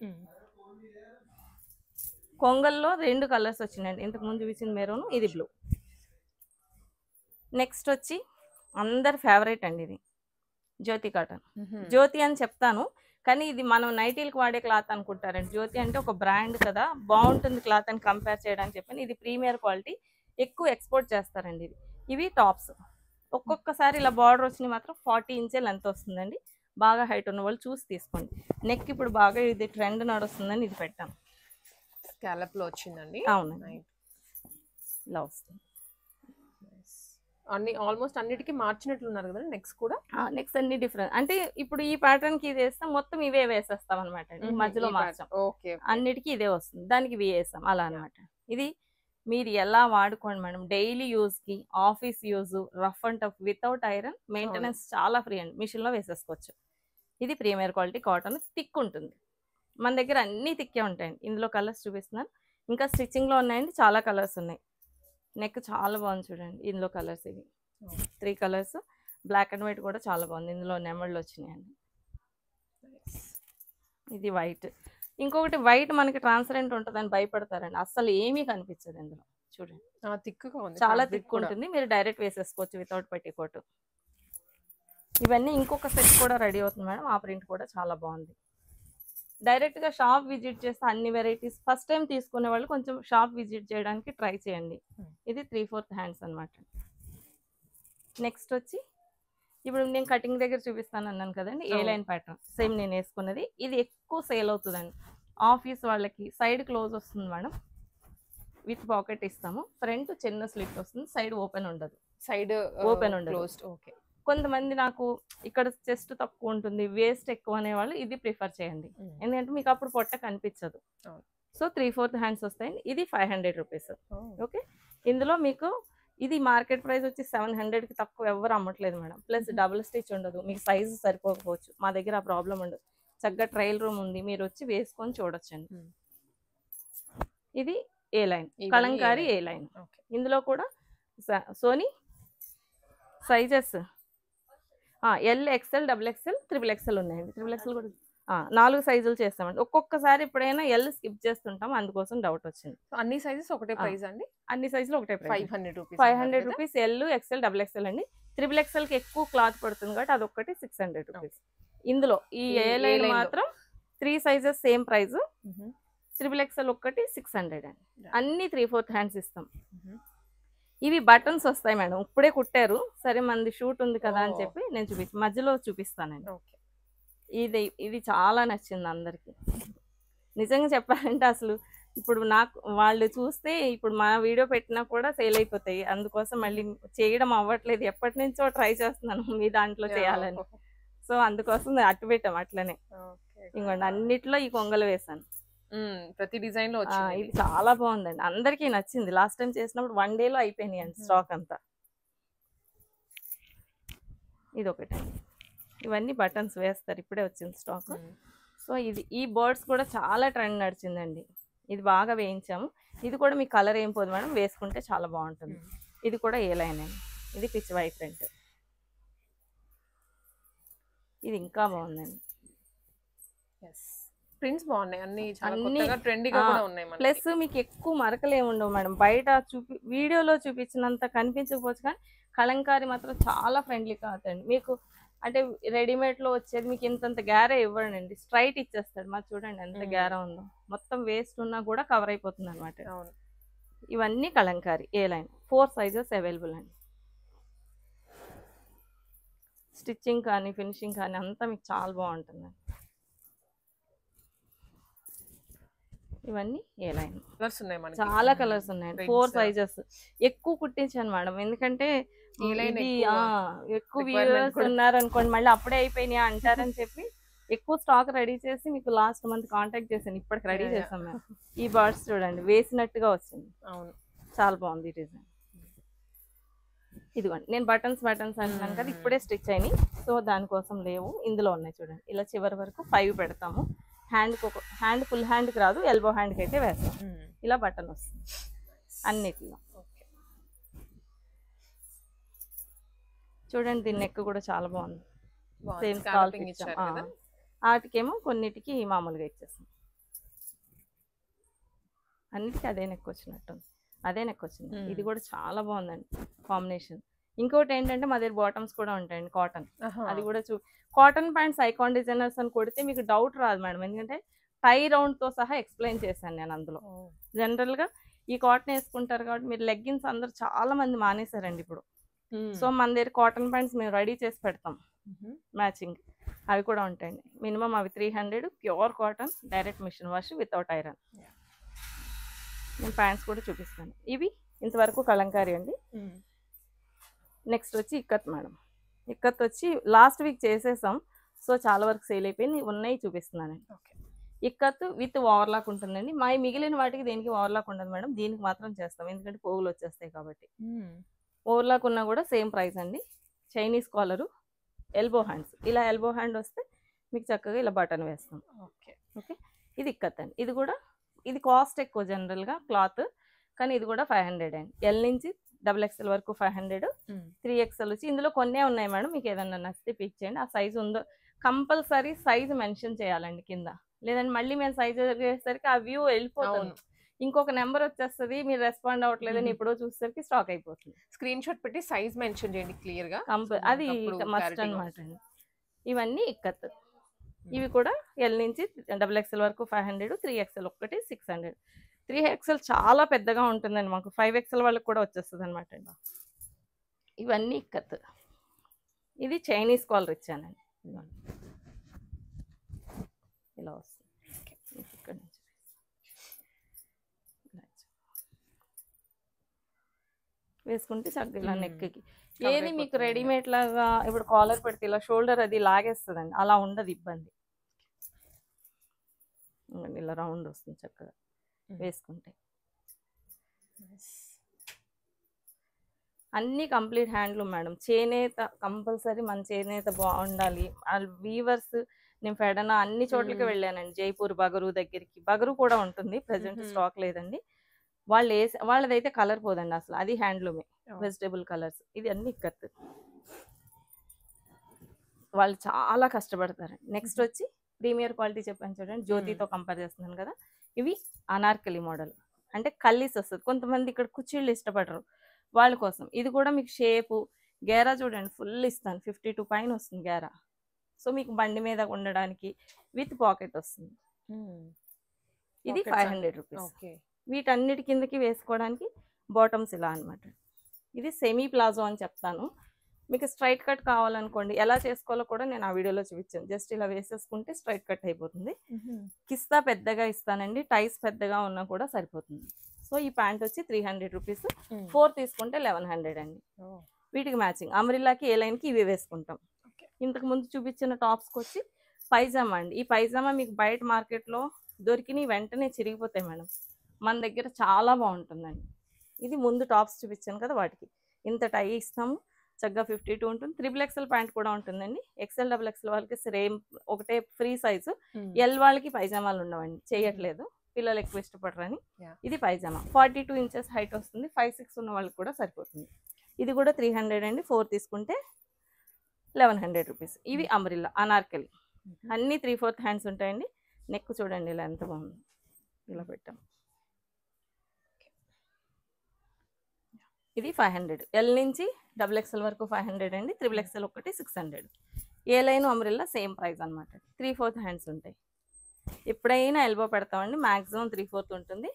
కొంగల్లో 2 కలర్స్ వచ్చినాయండి. ఇంతకు ముందు చూపించింది మెరూన్, ఇది బ్లూ. నెక్స్ట్ వచ్చి అందరి ఫేవరెట్ అండి, ఇది జ్యోతి కాటన్. జ్యోతి అని చెప్తాను కానీ ఇది మనం నైటీలకు వాడే క్లాత్ అనుకుంటారండి. జ్యోతి అంటే ఒక బ్రాండ్ కదా, బాగుంటుంది క్లాత్ అని కంపేర్ చేయడానికి చెప్పాను. ఇది ప్రీమియర్ క్వాలిటీ, ఎక్కువ ఎక్స్పోర్ట్ చేస్తారండి. ఇవి టాప్స్. ఒక్కొక్కసారి ఇలా బార్డర్ వచ్చినాయి మాత్రం 40 ఇంచే లెంత్ వస్తుందండి. బాగా హైట్ ఉన్న వాళ్ళు చూసి తీసుకోండి. నెక్ ఇప్పుడు బాగా ఇది ట్రెండ్ నడుస్తుందని ఇది పెట్టాం. స్కాలప్ లో వచ్చిందండి. అవునండి, ఇలా వస్తుంది. అన్ని ఆల్మోస్ట్ అన్నిటికీ మార్చినట్లున్నారు కదా నెక్స్ట్ కూడా. నెక్స్ట్ అన్ని డిఫరెంట్ అంటే ఇప్పుడు ఈ ప్యాటర్న్ కి ఇది వేస్తాం, మొత్తం ఇవే వేసేస్తాం అనమాట. మధ్యలో మార్చాం, అన్నిటికీ ఇదే వస్తుంది, దానికి ఇవి వేస్తాం అలా అనమాట. ఇది మీరు ఎలా వాడుకోండి మేడం. డైలీ యూజ్ కి, office use, rough and tough, without iron, maintenance చాలా ఫ్రీ అండి. మిషన్ లో వేసేసుకోవచ్చు. ఇది ప్రీమియర్ క్వాలిటీ కాటన్, థిక్ ఉంటుంది. మన దగ్గర అన్ని థిక్కే ఉంటాయండి. ఇందులో కలర్స్ చూపిస్తున్నాను, ఇంకా స్టిచ్చింగ్ లో ఉన్నాయండి, చాలా కలర్స్ ఉన్నాయి. నెక్ చాలా బాగుంది చూడండి. ఇందులో కలర్స్ ఇవి 3 కలర్స్. బ్లాక్ అండ్ వైట్ కూడా చాలా బాగుంది. ఇందులో నెమళ్ళు వచ్చినాయండి. ఇది వైట్. ఇంకొకటి వైట్ మనకి ట్రాన్స్పరెంట్ ఉంటుందని భయపడతారండి, అస్సలు ఏమీ కనిపించదు ఇందులో. చూడండి, చాలా థిక్ ఉంటుంది. మీరు డైరెక్ట్ వేసేసుకోవచ్చు వితౌట్ పెట్టికోట్. ఇవన్నీ ఇంకొక సెట్ కూడా రెడీ అవుతుంది మేడం. ఆ ప్రింట్ కూడా చాలా బాగుంది. డైరెక్ట్ గా షాప్ విజిట్ చేస్తే అన్ని వెరైటీస్, ఫస్ట్ టైం తీసుకునే వాళ్ళు కొంచెం షాప్ విజిట్ చేయడానికి ట్రై చేయండి. ఇది 3/4 హ్యాండ్స్ అనమాట. నెక్స్ట్ వచ్చి ఇప్పుడు నేను కటింగ్ దగ్గర చూపిస్తాను అన్నాను కదండి, ఏ లైన్ ప్యాటర్న్ సేమ్ నేను వేసుకున్నది. ఇది ఎక్కువ సేల్ అవుతుందండి ఆఫీస్ వాళ్ళకి. సైడ్ క్లోజ్ వస్తుంది మేడం, విత్ పాకెట్ ఇస్తాము. ఫ్రంట్ చిన్న స్లిట్ వస్తుంది, సైడ్ ఓపెన్ ఉండదు. సైడ్ ఓపెన్ ఉండదు. ఓకే, కొంతమంది నాకు ఇక్కడ చెస్ట్ తక్కువ ఉంటుంది, వేస్ట్ ఎక్కువ అనేవాళ్ళు ఇది ప్రిఫర్ చేయండి, ఎందుకంటే మీకు అప్పుడు పొట్ట కనిపించదు. సో 3/4 హ్యాండ్స్ వస్తాయండి. ఇది 500 రూపీస్. ఓకే, ఇందులో మీకు ఇది మార్కెట్ ప్రైస్ వచ్చి 700కి తక్కువ ఎవరు అమ్మట్లేదు మేడం. ప్లస్ డబుల్ స్టిచ్ ఉండదు, మీకు సైజు సరిపోకపోవచ్చు. మా దగ్గర ఆ ప్రాబ్లం ఉండదు. చక్కగా ట్రయల్ రూమ్ ఉంది, మీరు వచ్చి వేసుకొని చూడొచ్చండి. ఇది A line, Kalamkari A line. ఇందులో కూడా సోనీ sizes L, XXL, XXL, XXL ఉన్నాయండి. XXL కూడా 4 సైజులు చేస్తామండి. ఒక్కొక్కసారి ఎప్పుడైనా ఎల్ స్కిప్ చేస్తుంటాం, అందుకోసం డౌట్ వచ్చింది. అన్ని సైజెస్ ఒకటే ప్రైస్ అండి? అన్ని సైజులు ఒకటే price, 500 rupees. L, XXL, XXL అండి. XXL కి ఎక్కువ క్లాత్ పడుతుంది కాబట్టి అదొక్కటి 600 రూపీస్. ఇందులో ఈ ఏ లైన్ మాత్రం 3 సైజెస్ సేమ్ ప్రైస్. XXL ఒక్కటి 600 అండి. అన్ని 3/4 హ్యాండ్స్ ఇస్తాం. ఇవి బటన్స్ వస్తాయి మేడం, ఇప్పుడే కుట్టారు. సరే మనది షూట్ ఉంది కదా అని చెప్పి నేను మధ్యలో చూపిస్తానండి. ఇది చాలా నచ్చింది అందరికి. నిజంగా చెప్పాలంటే అసలు ఇప్పుడు నాకు వాళ్ళు చూస్తే ఇప్పుడు మా వీడియో పెట్టినా కూడా సేల్ అయిపోతాయి. అందుకోసం మళ్ళీ చేయడం అవ్వట్లేదు. ఎప్పటి నుంచో ట్రై చేస్తున్నాను మీ దాంట్లో చేయాలని. సో అందుకోసం అట్టు పెట్టాం అట్లనే. ఇంకోండి అన్నిట్లో ఈ కొంగలు వేసాను. ప్రతి డిజైన్ లో ఇది చాలా బాగుందండి, అందరికీ నచ్చింది. లాస్ట్ టైం చేసినప్పుడు 1 డేలో అయిపోయినాయి అండి స్టాక్ అంతా. ఇది ఒకటండి. ఇవన్నీ బటన్స్ వేస్తారు, ఇప్పుడే వచ్చింది స్టాక్. సో ఈ బర్డ్స్ కూడా చాలా ట్రెండ్ నడిచిందండి. ఇది బాగా వేయించాము. ఇది కూడా మీ కలర్ ఏం పోదు మేడం, వేసుకుంటే చాలా బాగుంటుంది. ఇది కూడా ఏ లైన్ అండి. ఇది పిచ్ వైట్ ప్రింట్. ఇది ఇంకా బాగుందండి. ప్రింట్స్ బాగున్నాయి, అన్ని చాలా కొత్తగా ట్రెండీగా కూడా ఉన్నాయి. ప్లస్ మీకు ఎక్కువ మరకలు ఏమి ఉండవు మేడం. బయట వీడియోలో చూపించినంత కనిపించకపోవచ్చు, కానీ కలంకారీ మాత్రం చాలా ఫ్రెండ్లీ కాదండి. మీకు అంటే రెడీమేడ్ లో వచ్చేది మీకు ఇంతంత గ్యారా ఇవ్వడండి, స్ట్రైట్ ఇచ్చేస్తాడు. మాకు చూడండి ఎంత గ్యారా ఉందో, మొత్తం వేస్ట్ ఉన్నా కూడా కవర్ అయిపోతుంది అనమాట. ఇవన్నీ Kalamkari A line, 4 sizes available అండి. స్టిచ్చింగ్ కానీ ఫినిషింగ్ కానీ అంతా మీకు చాలా బాగుంటుంది. ఇవన్నీ ఏ లైన్, కలర్స్ ఉన్నాయి మనకి, చాలా కలర్స్ ఉన్నాయండి. 4 సైజెస్ ఎక్కువ కుట్టించాను మేడం, ఎందుకంటే ఎక్కువ వ్యూవర్స్ ఉన్నారు అనుకోండి, మళ్ళీ అప్పుడే అయిపోయినాయి అంటారని చెప్పి ఎక్కువ స్టాక్ రెడీ చేసి మీకు లాస్ట్ మంత్ కాంటాక్ట్ చేశాను. ఇప్పటికి రెడీ చేసాం మేము. ఈ బర్డ్స్ చూడండి వేసినట్టుగా వచ్చింది. అవును, చాలా బాగుంది ఈ డిజైన్. ఇదిగోండి నేను బటన్స్ అంటున్నాను కదా, ఇప్పుడే స్టిచ్ అయినాయి. సో దానికోసం లేవు, ఇందులో ఉన్నాయి చూడండి. ఇలా చివరి వరకు 5 పెడతాము. హ్యాండ్ ఫుల్ హ్యాండ్కి రాదు, ఎల్బో హ్యాండ్కి అయితే వేస్తాం. ఇలా బటన్ వస్తుంది అన్నిటిలో. చూడండి దీని నెక్ కూడా చాలా బాగుంది. సేమ్ స్కాల్పింగ్ ఇచ్చాం. వాటికేమో కొన్నిటికి మామూలుగా ఇచ్చేస్తాం. అన్నిటికీ అదే నెక్ వచ్చినట్టుంది, అదే నెక్ వచ్చింది. ఇది కూడా చాలా బాగుందండి కాంబినేషన్. ఇంకోటి ఏంటంటే మా దగ్గర బాటమ్స్ కూడా ఉంటాయండి కాటన్. అది కూడా కాటన్ ప్యాంట్స్ ఐకాన్ డిజైనర్స్ అని కొడితే మీకు డౌట్ రాదు మేడం, ఎందుకంటే టై రౌండ్ తో సహా ఎక్స్ప్లెయిన్ చేశాను నేను అందులో. జనరల్ గా ఈ కాటన్ వేసుకుంటారు కాబట్టి మీరు లెగ్గిన్స్ అందరు చాలా మంది మానేశారండి ఇప్పుడు. సో మన దగ్గర కాటన్ ప్యాంట్స్ మేము రెడీ చేసి పెడతాం మ్యాచింగ్. అవి కూడా ఉంటాయండి. మినిమం అవి 300, pure cotton, direct machine wash without iron. నేను ప్యాంట్స్ కూడా చూపిస్తాను. ఇవి ఇంతవరకు కలంకారీ అండి. నెక్స్ట్ వచ్చి ఇక్కత్ మేడం. ఇక్కత్ వచ్చి లాస్ట్ వీక్ చేసేసాం, సో చాలా వరకు సేల్ అయిపోయి ఉన్నాయి చూపిస్తున్నానండి. ఇక్కత్ విత్ ఓవర్లాక్ ఉంటుందండి. మా మిగిలిన వాటికి దేనికి ఓవర్లాక్ ఉండదు మేడం, దీనికి మాత్రం చేస్తాం ఎందుకంటే పోగులు వచ్చేస్తాయి కాబట్టి. ఓవర్లాక్ ఉన్నా కూడా సేమ్ ప్రైస్ అండి. Chinese collar, elbow hands. ఇలా ఎల్బో హ్యాండ్ వస్తే మీకు చక్కగా ఇలా బటన్ వేస్తాం. ఓకే, ఇది ఇక్కత్ అండి. ఇది కూడా ఇది కాస్ట్ ఎక్కువ జనరల్గా క్లాత్, కానీ ఇది కూడా 500 అండి. ఎల్ నుంచి XXL వరకు 500, 3XL వచ్చి ఇందులో కొన్నే ఉన్నాయి మేడం. మీకు ఏదన్నా నచ్చితే పిక్ చేయండి. ఆ సైజు ఉందో కంపల్సరీ సైజు మెన్షన్ చేయాలండి కింద, లేదంటే మళ్ళీ మేము సైజ్ చేసేసరికి ఆ వ్యూ వెళ్ళిపోతుంది. ఇంకొక నెంబర్ వచ్చేస్తుంది, మీరు రెస్పాండ్ అవ్వట్లేదని ఎప్పుడో చూసేసరికి స్టాక్ అయిపోతుంది. స్క్రీన్ షాట్ పెట్టి సైజ్ మెన్షన్ చేయండి క్లియర్ గా, అది మస్ట్ అనమాట అండి. ఇవన్నీ ఇక్కత్. ఇవి కూడా ఎల్ నుంచి XXL వరకు 500, 3XL ఒకటి 600. 3XL చాలా పెద్దగా ఉంటుందండి మాకు, 5XL వాళ్ళకి కూడా వచ్చేస్తుంది అనమాట అండి. ఇవన్నీ ఇక్కత్. ఇది చైనీస్ కాలర్ ఇచ్చానండి, ఇలా వస్తుంది. ఇక్కడ నుంచి వేసుకుంటే చక్కగా ఇలా నెక్కి. ఏది మీకు రెడీమేడ్ లాగా ఇప్పుడు కాలర్ పెడితే ఇలా షోల్డర్ అది లాగేస్తుందండి, అలా ఉండదు ఇబ్బంది. ఇలా రౌండ్ వస్తుంది చక్కగా వేసుకుంటే. అన్నీ కంప్లీట్ హ్యాండ్లూమ్ మేడం. చేనేత కంపల్సరీ, మన చేనేత బాగుండాలి. వీవర్స్ నేను ఫెడనా అన్ని చోట్లకి వెళ్ళానండి. జైపూర్ బగరు దగ్గరికి, బగరు కూడా ఉంటుంది, ప్రెసెంట్ స్టాక్ లేదండి. వాళ్ళదైతే కలర్ పోదండి అసలు, అది హ్యాండ్లూమే, వెజిటేబుల్ కలర్స్. ఇది అన్ని ఇక్కత్. వాళ్ళు చాలా కష్టపడతారండి. నెక్స్ట్ వచ్చి ప్రీమియర్ క్వాలిటీ చెప్పాను చూడండి, జ్యోతితో కంపేర్ చేస్తున్నాను కదా. ఇవి అనార్కలి మోడల్, అంటే కల్లీస్ వస్తుంది. కొంతమంది ఇక్కడ కుర్చీళ్ళు ఇష్టపడరు, వాళ్ళ కోసం. ఇది కూడా మీకు షేపు గేరా చూడండి ఫుల్ ఇస్తాను, 52 పైన వస్తుంది గేరా. సో మీకు బండి మీద ఉండడానికి విత్ పాకెట్ వస్తుంది. ఇది 500 రూపీస్. వీటన్నిటి కిందకి వేసుకోవడానికి బాటమ్స్ ఇలా అనమాట. ఇది సెమీ ప్లాజో అని చెప్తాను. మీకు స్ట్రైట్ కట్ కావాలనుకోండి, ఎలా చేసుకోవాలో కూడా నేను ఆ వీడియోలో చూపించాను. జస్ట్ ఇలా వేసేసుకుంటే స్ట్రైట్ కట్ అయిపోతుంది. కిస్తా పెద్దగా ఇస్తానండి, టైస్ పెద్దగా ఉన్నా కూడా సరిపోతుంది. సో ఈ ప్యాంట్ వచ్చి 300 రూపీస్, 4 తీసుకుంటే 1100 అండి. వీటికి మ్యాచింగ్ అమ్రిల్లాకి ఏ లైన్కి ఇవి వేసుకుంటాం. ఇంతకు ముందు చూపించిన టాప్స్కి వచ్చి పైజామా అండి. ఈ పైజామా మీకు బయట మార్కెట్లో దొరికిన వెంటనే చిరిగిపోతాయి మేడం, మన దగ్గర చాలా బాగుంటుందండి. ఇది ముందు టాప్స్ చూపించాను కదా, వాటికి ఇంత టై ఇస్తాము, చక్కగా 52 ఉంటుంది. 3XL ప్యాంట్ కూడా ఉంటుందండి. XL XXL వాళ్ళకి సేమ్ ఒకటే ఫ్రీ సైజు. ఎల్ వాళ్ళకి పైజామాలు ఉండవండి, చేయట్లేదు, పిల్లలు ఎక్కువ ఇష్టపడరని. ఇది పైజామా 42 ఇంచెస్ హైట్ వస్తుంది, 5'6" ఉన్న వాళ్ళకి కూడా సరిపోతుంది. ఇది కూడా 300 అండి, 4 తీసుకుంటే 1100 రూపీస్. ఇవి అమ్రిల్లా అనార్కలి, అన్నీ 3/4 హ్యాండ్స్ ఉంటాయండి. నెక్ చూడండి ఇలా ఎంత బాగుంది, ఇలా పెట్టాం. ఇది 500, ఎల్ నుంచి XXL వరకు 500 అండి, XXL ఒకటి 600. ఏ లైన్ అమ్రిల్లా సేమ్ ప్రైస్ అనమాట. 3/4 హ్యాండ్స్ ఉంటాయి. ఎప్పుడైనా ఎల్బో పెడతామండి, మ్యాక్సిమం 3/4 ఉంటుంది.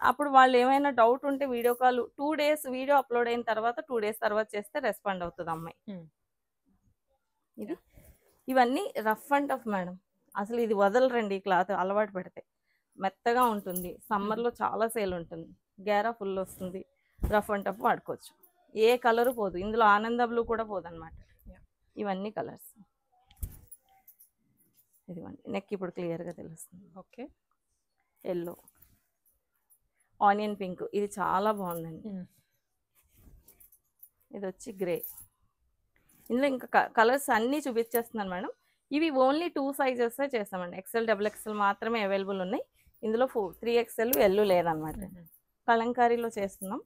అప్పుడు వాళ్ళు ఏమైనా డౌట్ ఉంటే video call 2 days video upload అయిన తర్వాత 2 days తర్వాత చేస్తే రెస్పాండ్ అవుతుంది అమ్మాయి. ఇది ఇవన్నీ రఫ్ అండ్ టఫ్ మేడం, అసలు ఇది వదలరండి. ఈ క్లాత్ అలవాటు పెడితే మెత్తగా ఉంటుంది, సమ్మర్లో చాలా సేల్ ఉంటుంది, గేరా ఫుల్ వస్తుంది, రఫ్ అండ్ టఫ్ వాడుకోవచ్చు. ఏ కలరు పోదు ఇందులో, ఆనంద బ్లూ కూడా పోదు అనమాట. ఇవన్నీ కలర్స్. ఇదిగోండి నెక్ ఇప్పుడు క్లియర్గా తెలుస్తుంది. ఓకే, ఎల్లో, ఆనియన్ పింక్, ఇది చాలా బాగుందండి. ఇది వచ్చి గ్రే. ఇందులో ఇంకా కలర్స్ అన్నీ చూపించేస్తున్నాను మేడం. ఇవి ఓన్లీ 2 సైజెస్ చేస్తామండి. XL XXL మాత్రమే అవైలబుల్ ఉన్నాయి. ఇందులో 3XL ఎల్లు లేదనమాట. కలంకారీలో చేస్తున్నాం.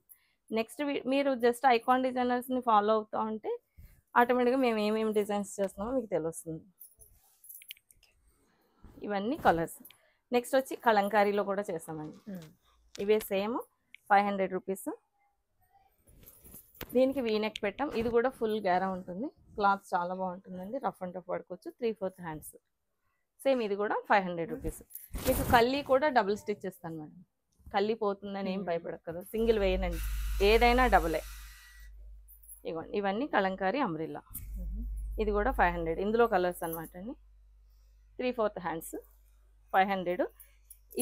నెక్స్ట్ మీరు జస్ట్ ఐకాన్ డిజైనర్స్ని ఫాలో అవుతూ ఉంటే ఆటోమేటిక్గా మేము ఏమేమి డిజైన్స్ చేస్తున్నామో మీకు తెలుస్తుంది. ఇవన్నీ కలర్స్. నెక్స్ట్ వచ్చి కలంకారీలో కూడా చేస్తామండి. ఇవే సేమ్ 500 రూపీస్. దీనికి వీనెక్ పెట్టాం. ఇది కూడా ఫుల్ గేరా ఉంటుంది, క్లాత్ చాలా బాగుంటుందండి, రఫ్ అండ్ టఫ్ పడుకోవచ్చు. 3/4 హ్యాండ్స్. సేమ్ ఇది కూడా 500 రూపీస్. మీకు కల్లీ కూడా డబుల్ స్టిచ్ ఇస్తాను మేడం, కల్లీ పోతుందని ఏం భయపడక్కదు, సింగిల్ వేయనండి, ఏదైనా డబులే. ఇవ్వండి ఇవన్నీ కలంకారీ అమ్రిల్లా. ఇది కూడా 500. ఇందులో కలర్స్ అనమాట అండి. 3/4 హ్యాండ్స్ 500.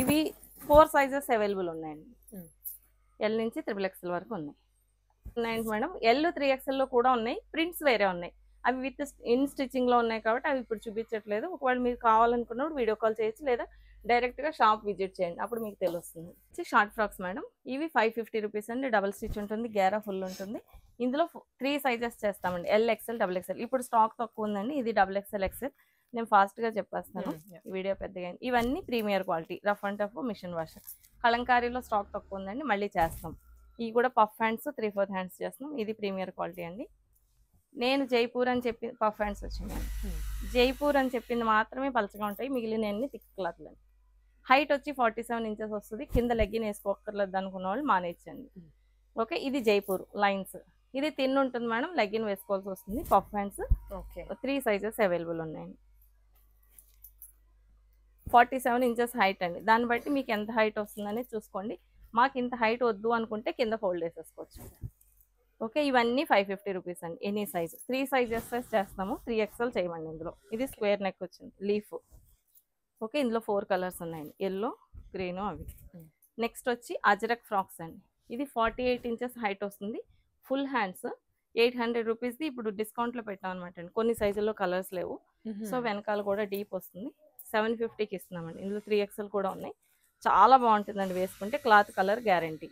ఇవి 4 సైజెస్ అవైలబుల్ ఉన్నాయండి. ఎల్ నుంచి XXL వరకు ఉన్నాయి మేడం. ఎల్ 3XL కూడా ఉన్నాయి, ప్రింట్స్ వేరే ఉన్నాయి. అవి విత్ ఇన్ స్టిచ్చింగ్లో ఉన్నాయి కాబట్టి అవి ఇప్పుడు చూపించట్లేదు. ఒకవేళ మీరు కావాలనుకున్నప్పుడు వీడియో కాల్ చేయొచ్చు, లేదా డైరెక్ట్గా షాప్ విజిట్ చేయండి, అప్పుడు మీకు తెలుస్తుంది. షార్ట్ ఫ్రాక్స్ మేడం, ఇవి 550 రూపీస్ అండి. డబల్ స్టిచ్ ఉంటుంది, గేరా ఫుల్ ఉంటుంది. ఇందులో 3 సైజెస్ చేస్తామండి, ఎల్ XL XXL. ఇప్పుడు స్టాక్ తక్కువ ఉందండి, ఇది XXL XL. నేను ఫాస్ట్గా చెప్పేస్తాను, వీడియో పెద్దగా. ఇవన్నీ premier quality, rough and tough, machine wash. కలంకారీలో స్టాక్ తక్కువ ఉందండి, మళ్ళీ చేస్తాం. ఇవి కూడా పఫ్ హ్యాండ్స్ 3/4 హ్యాండ్స్ చేస్తున్నాం. ఇది ప్రీమియర్ క్వాలిటీ అండి. నేను జైపూర్ అని చెప్పి పఫ్ హ్యాండ్స్ వచ్చింది. జైపూర్ అని చెప్పింది మాత్రమే పలచగా ఉంటాయి, మిగిలిన అన్ని థిక్ క్లాత్లు. హైట్ వచ్చి 47 ఇంచెస్ వస్తుంది. కింద లెగ్గిన్ వేసుకోక్కర్లేదు అనుకున్న వాళ్ళు మానేచ్చండి. ఓకే, ఇది జైపూర్ లైన్స్. ఇది తిన్ ఉంటుంది మేడం, లెగ్గిన్ వేసుకోవాల్సి వస్తుంది. పఫ్ హ్యాండ్స్ 3 సైజెస్ అవైలబుల్ ఉన్నాయండి. 47 ఇంచెస్ హైట్ అండి. దాన్ని బట్టి మీకు ఎంత హైట్ వస్తుందని చూసుకోండి. మాకు ఇంత హైట్ వద్దు అనుకుంటే కింద ఫోల్డ్ వేసేసుకోవచ్చు. ఓకే, ఇవన్నీ 550 రూపీస్ అండి, ఎనీ సైజ్. 3 సైజెస్ చేస్తాము, 3XL చేయమండి. ఇందులో ఇది స్క్వేర్ నెక్ వచ్చింది, లీఫ్. ఓకే, ఇందులో 4 కలర్స్ ఉన్నాయండి, ఎల్లో, గ్రీను, అవి. నెక్స్ట్ వచ్చి అజరక్ ఫ్రాక్స్ అండి. ఇది 48 ఇంచెస్ హైట్ వస్తుంది, ఫుల్ హ్యాండ్స్. 800 రూపీస్ది ఇప్పుడు డిస్కౌంట్లో పెట్టాం అనమాట అండి. కొన్ని సైజుల్లో కలర్స్ లేవు, సో వెనకాల కూడా డీప్ వస్తుంది. 750కి ఇస్తున్నామండి. ఇందులో 3XL కూడా ఉన్నాయి. చాలా బాగుంటుందండి వేసుకుంటే, క్లాత్ కలర్ గ్యారంటీ.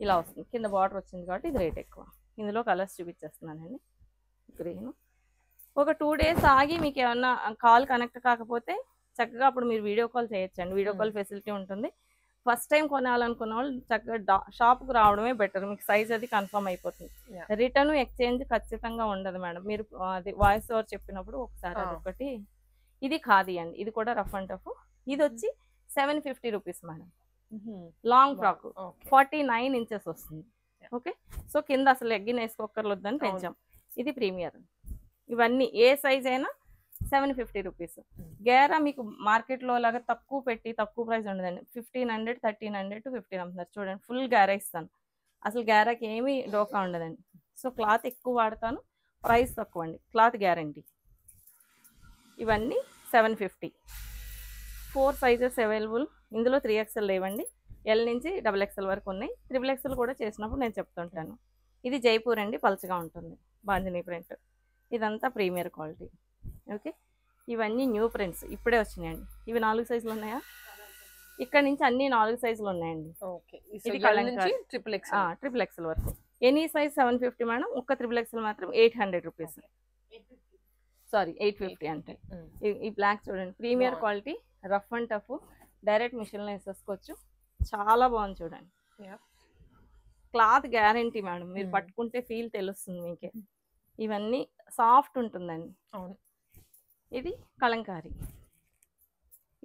ఇలా వస్తుంది, కింద బార్డర్ వచ్చింది కాబట్టి ఇది రేట్ ఎక్కువ. ఇందులో కలర్స్ చూపించేస్తున్నానండి. గ్రీన్. ఒక 2 days ఆగి మీకు ఏమన్నా కాల్ కనెక్ట్ కాకపోతే చక్కగా అప్పుడు మీరు వీడియో కాల్ చేయొచ్చండి, వీడియో కాల్ ఫెసిలిటీ ఉంటుంది. ఫస్ట్ టైం కొనాలనుకున్న వాళ్ళు చక్కగా షాప్కి రావడమే బెటర్, మీకు సైజ్ అది కన్ఫర్మ్ అయిపోతుంది. రిటర్న్ ఎక్స్చేంజ్ ఖచ్చితంగా ఉండదు మేడం, మీరు అది వాయిస్ ఓవర్ చెప్పినప్పుడు ఒకసారి అదొకటి. ఇది ఖాదీ అండి, ఇది కూడా రఫ్ అండ్ టఫ్. ఇది వచ్చి 750 rupees madam. Long frock 49 inches వస్తుంది. ఓకే, సో కింద అసలు లెగ్గిన్ వేసుకోక్కర్లేదని పెంచాం. ఇది ప్రీమియర్. ఇవన్నీ ఏ సైజ్ అయినా 750 రూపీస్. గేరా మీకు మార్కెట్లో లాగా తక్కువ పెట్టి తక్కువ ప్రైస్ ఉండదండి. 1500, 1300 to 15 అమ్ముతున్నారు. చూడండి, ఫుల్ గేరా ఇస్తాను, అసలు గేరాకి ఏమీ డోకా ఉండదండి. సో క్లాత్ ఎక్కువ వాడతాను, ప్రైస్ తక్కువ అండి, క్లాత్ గ్యారంటీ. ఇవన్నీ 750. 4 సైజెస్ అవైలబుల్. ఇందులో 3XL లేవండి, ఎల్ నుంచి XXL వరకు ఉన్నాయి. XXL కూడా చేసినప్పుడు నేను చెప్తుంటాను. ఇది జైపూర్ అండి, పల్చగా ఉంటుంది, బాందినీ ప్రింట్. ఇదంతా ప్రీమియర్ క్వాలిటీ. ఓకే, ఇవన్నీ న్యూ ప్రింట్స్ ఇప్పుడే వచ్చినాయండి. ఇవి 4 సైజులు ఉన్నాయా? ఇక్కడ నుంచి అన్ని 4 సైజులు ఉన్నాయండి. ఇది కలంకారీ XXL వరకు. Any size 750 madam. ఒక్క XXL మాత్రం 800 రూపీస్. సారీ 850 అంటే. ఈ బ్లాక్ చూడండి, premier quality, rough and tough, direct మిషన్లో వేసేసుకోవచ్చు. చాలా బాగుంది చూడండి. క్లాత్ గ్యారంటీ మేడం, మీరు పట్టుకుంటే ఫీల్ తెలుస్తుంది మీకే. ఇవన్నీ సాఫ్ట్ ఉంటుందండి. అవును. ఇది కలంకారీ.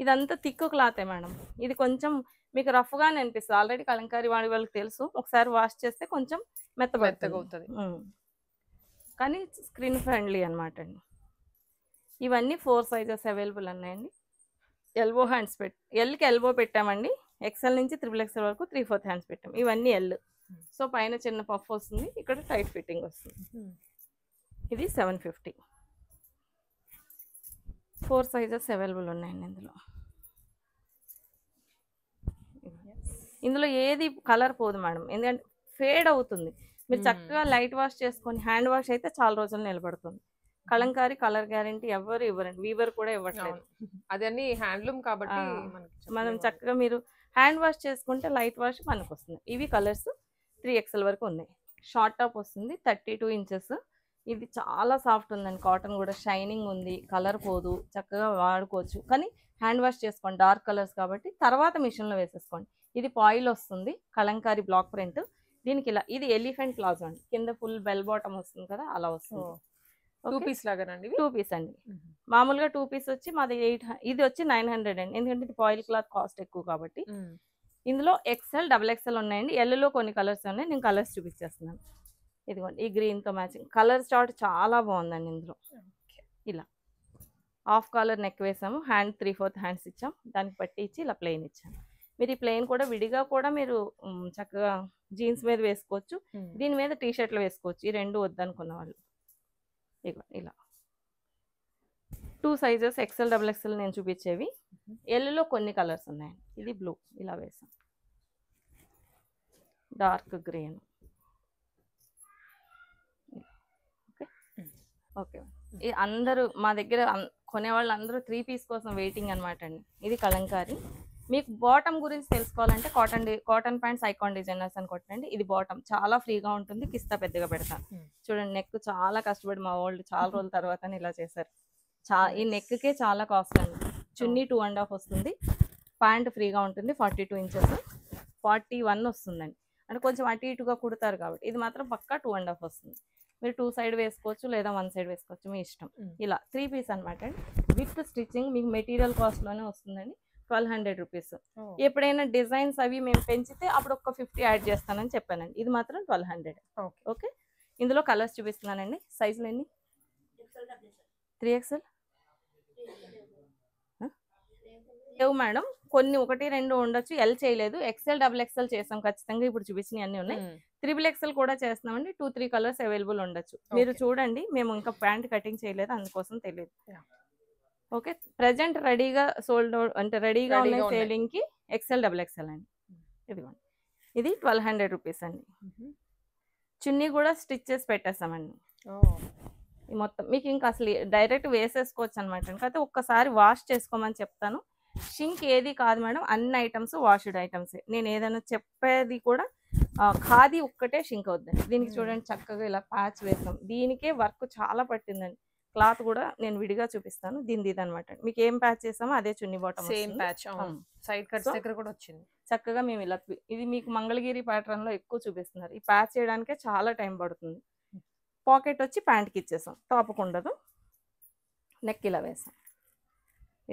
ఇదంతా తిక్కు క్లాతే మేడం. ఇది కొంచెం మీకు రఫ్గానే అనిపిస్తుంది. ఆల్రెడీ కలంకారీ వాడి వాళ్ళకి తెలుసు, ఒకసారి వాష్ చేస్తే కొంచెం మెత్తగా అవుతుంది, కానీ స్క్రీన్ ఫ్రెండ్లీ అనమాట అండి. ఇవన్నీ 4 సైజెస్ అవైలబుల్ ఉన్నాయండి. ఎల్బో హ్యాండ్స్ ఎల్కి ఎల్బో పెట్టామండి. XL నుంచి XXL వరకు 3/4 హ్యాండ్స్ పెట్టాం. ఇవన్నీ ఎల్. సో పైన చిన్న పఫ్ వస్తుంది, ఇక్కడ టైట్ ఫిట్టింగ్ వస్తుంది. ఇది 750. 4 సైజెస్ అవైలబుల్ ఉన్నాయండి ఇందులో ఏది కలర్ పోదు మేడం, ఎందుకంటే ఫేడ్ అవుతుంది. మీరు చక్కగా లైట్ వాష్ చేసుకొని, హ్యాండ్ వాష్ అయితే చాలా రోజులు నిలబడుతుంది. కలంకారీ కలర్ గ్యారంటీ ఎవరు ఇవ్వరండి, వీవర్ కూడా ఇవ్వట్లేదు. అదన్నీ హ్యాండ్లూమ్ కాబట్టి మనం చక్కగా మీరు హ్యాండ్ వాష్ చేసుకుంటే లైట్ వాష్ మనకు వస్తుంది. ఇవి కలర్స్ 3XL వరకు ఉన్నాయి. షార్ట్ టాప్ వస్తుంది, 32 ఇంచెస్. ఇది చాలా సాఫ్ట్ ఉందండి, కాటన్ కూడా షైనింగ్ ఉంది, కలర్ పోదు, చక్కగా వాడుకోవచ్చు. కానీ హ్యాండ్ వాష్ చేసుకోండి, డార్క్ కలర్స్ కాబట్టి. తర్వాత మిషన్లో వేసేసుకోండి. ఇది పాయిల్ వస్తుంది, కలంకారీ బ్లాక్ ప్రింట్. దీనికి ఇలా, ఇది ఎలిఫెంట్ ప్లాజో అండి, కింద ఫుల్ బెల్ బాటమ్ వస్తుంది కదా, అలా వస్తుంది. 2 పీస్ లాగానండి? 2 పీస్ అండి. మామూలుగా 2 పీస్ వచ్చి మాది 800, ఇది వచ్చి 900 అండి, ఎందుకంటే ఇది పాయిల్ క్లాత్ కాస్ట్ ఎక్కువ కాబట్టి. ఇందులో XL XXL ఉన్నాయండి. ఎల్లో కొన్ని కలర్స్ ఉన్నాయి, నేను కలర్స్ చూపించేస్తున్నాను. ఇదిగోండి, ఈ గ్రీన్తో మ్యాచింగ్ కలర్ చార్ట్ చాలా బాగుందండి. ఇందులో ఇలా హాఫ్ కాలర్ నెక్ వేసాము, హ్యాండ్ 3/4 హ్యాండ్స్ ఇచ్చాం, దానికి పట్టి ఇచ్చి ఇలా ప్లెయిన్ ఇచ్చాము. మీరు ఈ ప్లెయిన్ కూడా విడిగా కూడా మీరు చక్కగా జీన్స్ మీద వేసుకోవచ్చు, దీని మీద టీషర్ట్లు వేసుకోవచ్చు. ఈ రెండు వద్దనుకున్న వాళ్ళు ఇలా 2 సైజెస్ XL XXL నేను చూపించేవి. ఎల్లో కొన్ని కలర్స్ ఉన్నాయండి. ఇది బ్లూ, ఇలా వేసాం, డార్క్ గ్రీన్. ఓకే, అందరూ మా దగ్గర కొనేవాళ్ళు అందరూ 3 పీస్ కోసం వెయిటింగ్ అనమాట అండి. ఇది కలంకారీ. మీకు బాటమ్ గురించి తెలుసుకోవాలంటే కాటన్ ప్యాంట్స్ ఐకాన్ డిజైనర్స్ అని కొట్టండి. ఇది బాటమ్ చాలా ఫ్రీగా ఉంటుంది, కిస్తా పెద్దగా పెడతాను. చూడండి, నెక్ చాలా కష్టపడి మా వాళ్ళు చాలా రోజుల తర్వాత ఇలా చేశారు. ఈ నెక్కే చాలా కాస్ట్ అండి. చున్నీ 2.5 వస్తుంది, ప్యాంట్ ఫ్రీగా ఉంటుంది, 42 ఇంచెస్, 41 వస్తుందండి. అంటే కొంచెం అటు ఇటుగా కుడతారు కాబట్టి. ఇది మాత్రం పక్కా 2.5 వస్తుంది. మీరు 2 సైడ్ వేసుకోవచ్చు, లేదా 1 సైడ్ వేసుకోవచ్చు, మీ ఇష్టం. ఇలా 3 పీస్ అనమాట అండి. విత్ స్టిచ్చింగ్ మీకు మెటీరియల్ కాస్ట్లోనే వస్తుందండి, 1200 రూపీస్. ఎప్పుడైనా డిజైన్స్ అవి మేము పెంచితే అప్పుడు ఒక 50 యాడ్ చేస్తానని చెప్పానండి. ఇది మాత్రం 1200. ఓకే, ఇందులో కలర్స్ చూపిస్తున్నానండి. సైజులు ఎన్ని? 3XL లేవు మేడం, కొన్ని 1, 2 ఉండొచ్చు. ఎల్ చేయలేదు, XL XXL చేస్తాం ఖచ్చితంగా. ఇప్పుడు చూపించినవి అన్నీ ఉన్నాయి. XXL కూడా చేస్తున్నామండి. 2, 3 కలర్స్ అవైలబుల్ ఉండొచ్చు. మీరు చూడండి, మేము ఇంకా ప్యాంట్ కటింగ్ చేయలేదు, అందుకోసం తెలియదు. ఓకే, ప్రజెంట్ రెడీగా సోల్డ్ అంటే రెడీగా ఉన్న సేలింగ్ కి XL XXL అండి. ఇదిగోండి, ఇది 1200 రూపీస్ అండి. చున్నీ కూడా స్టిచ్ చేసి పెట్టేస్తామండి. మొత్తం మీకు ఇంకా అసలు డైరెక్ట్ వేసేసుకోవచ్చు అనమాట. కాకపోతే ఒక్కసారి వాష్ చేసుకోమని చెప్తాను. షింక్ ఏది కాదు మేడం, అన్ని ఐటమ్స్ వాష్డ్ ఐటమ్సే. నేను ఏదైనా చెప్పేది కూడా ఖాదీ ఒక్కటే షింక్ అవుద్దండి. దీనికి చూడండి, చక్కగా ఇలా ప్యాచ్ వేసాం. దీనికే వర్క్ చాలా పట్టిందండి. క్లాత్ కూడా నేను విడిగా చూపిస్తాను. దీనిది అనమాట. మీకు ఏం ప్యాచ్ చేసామో అదే chunni bottom, same patch, side cuts దగ్గర కూడా వచ్చింది. చక్కగా మేము ఇలా, ఇది మీకు మంగళగిరి ప్యాటర్న్ లో ఎక్కువ చూపిస్తున్నారు. ఈ ప్యాచ్ చేయడానికే చాలా టైం పడుతుంది. పాకెట్ వచ్చి ప్యాంట్కి ఇచ్చేసాం, టాప్కి ఉండదు. నెక్ ఇలా వేసాం.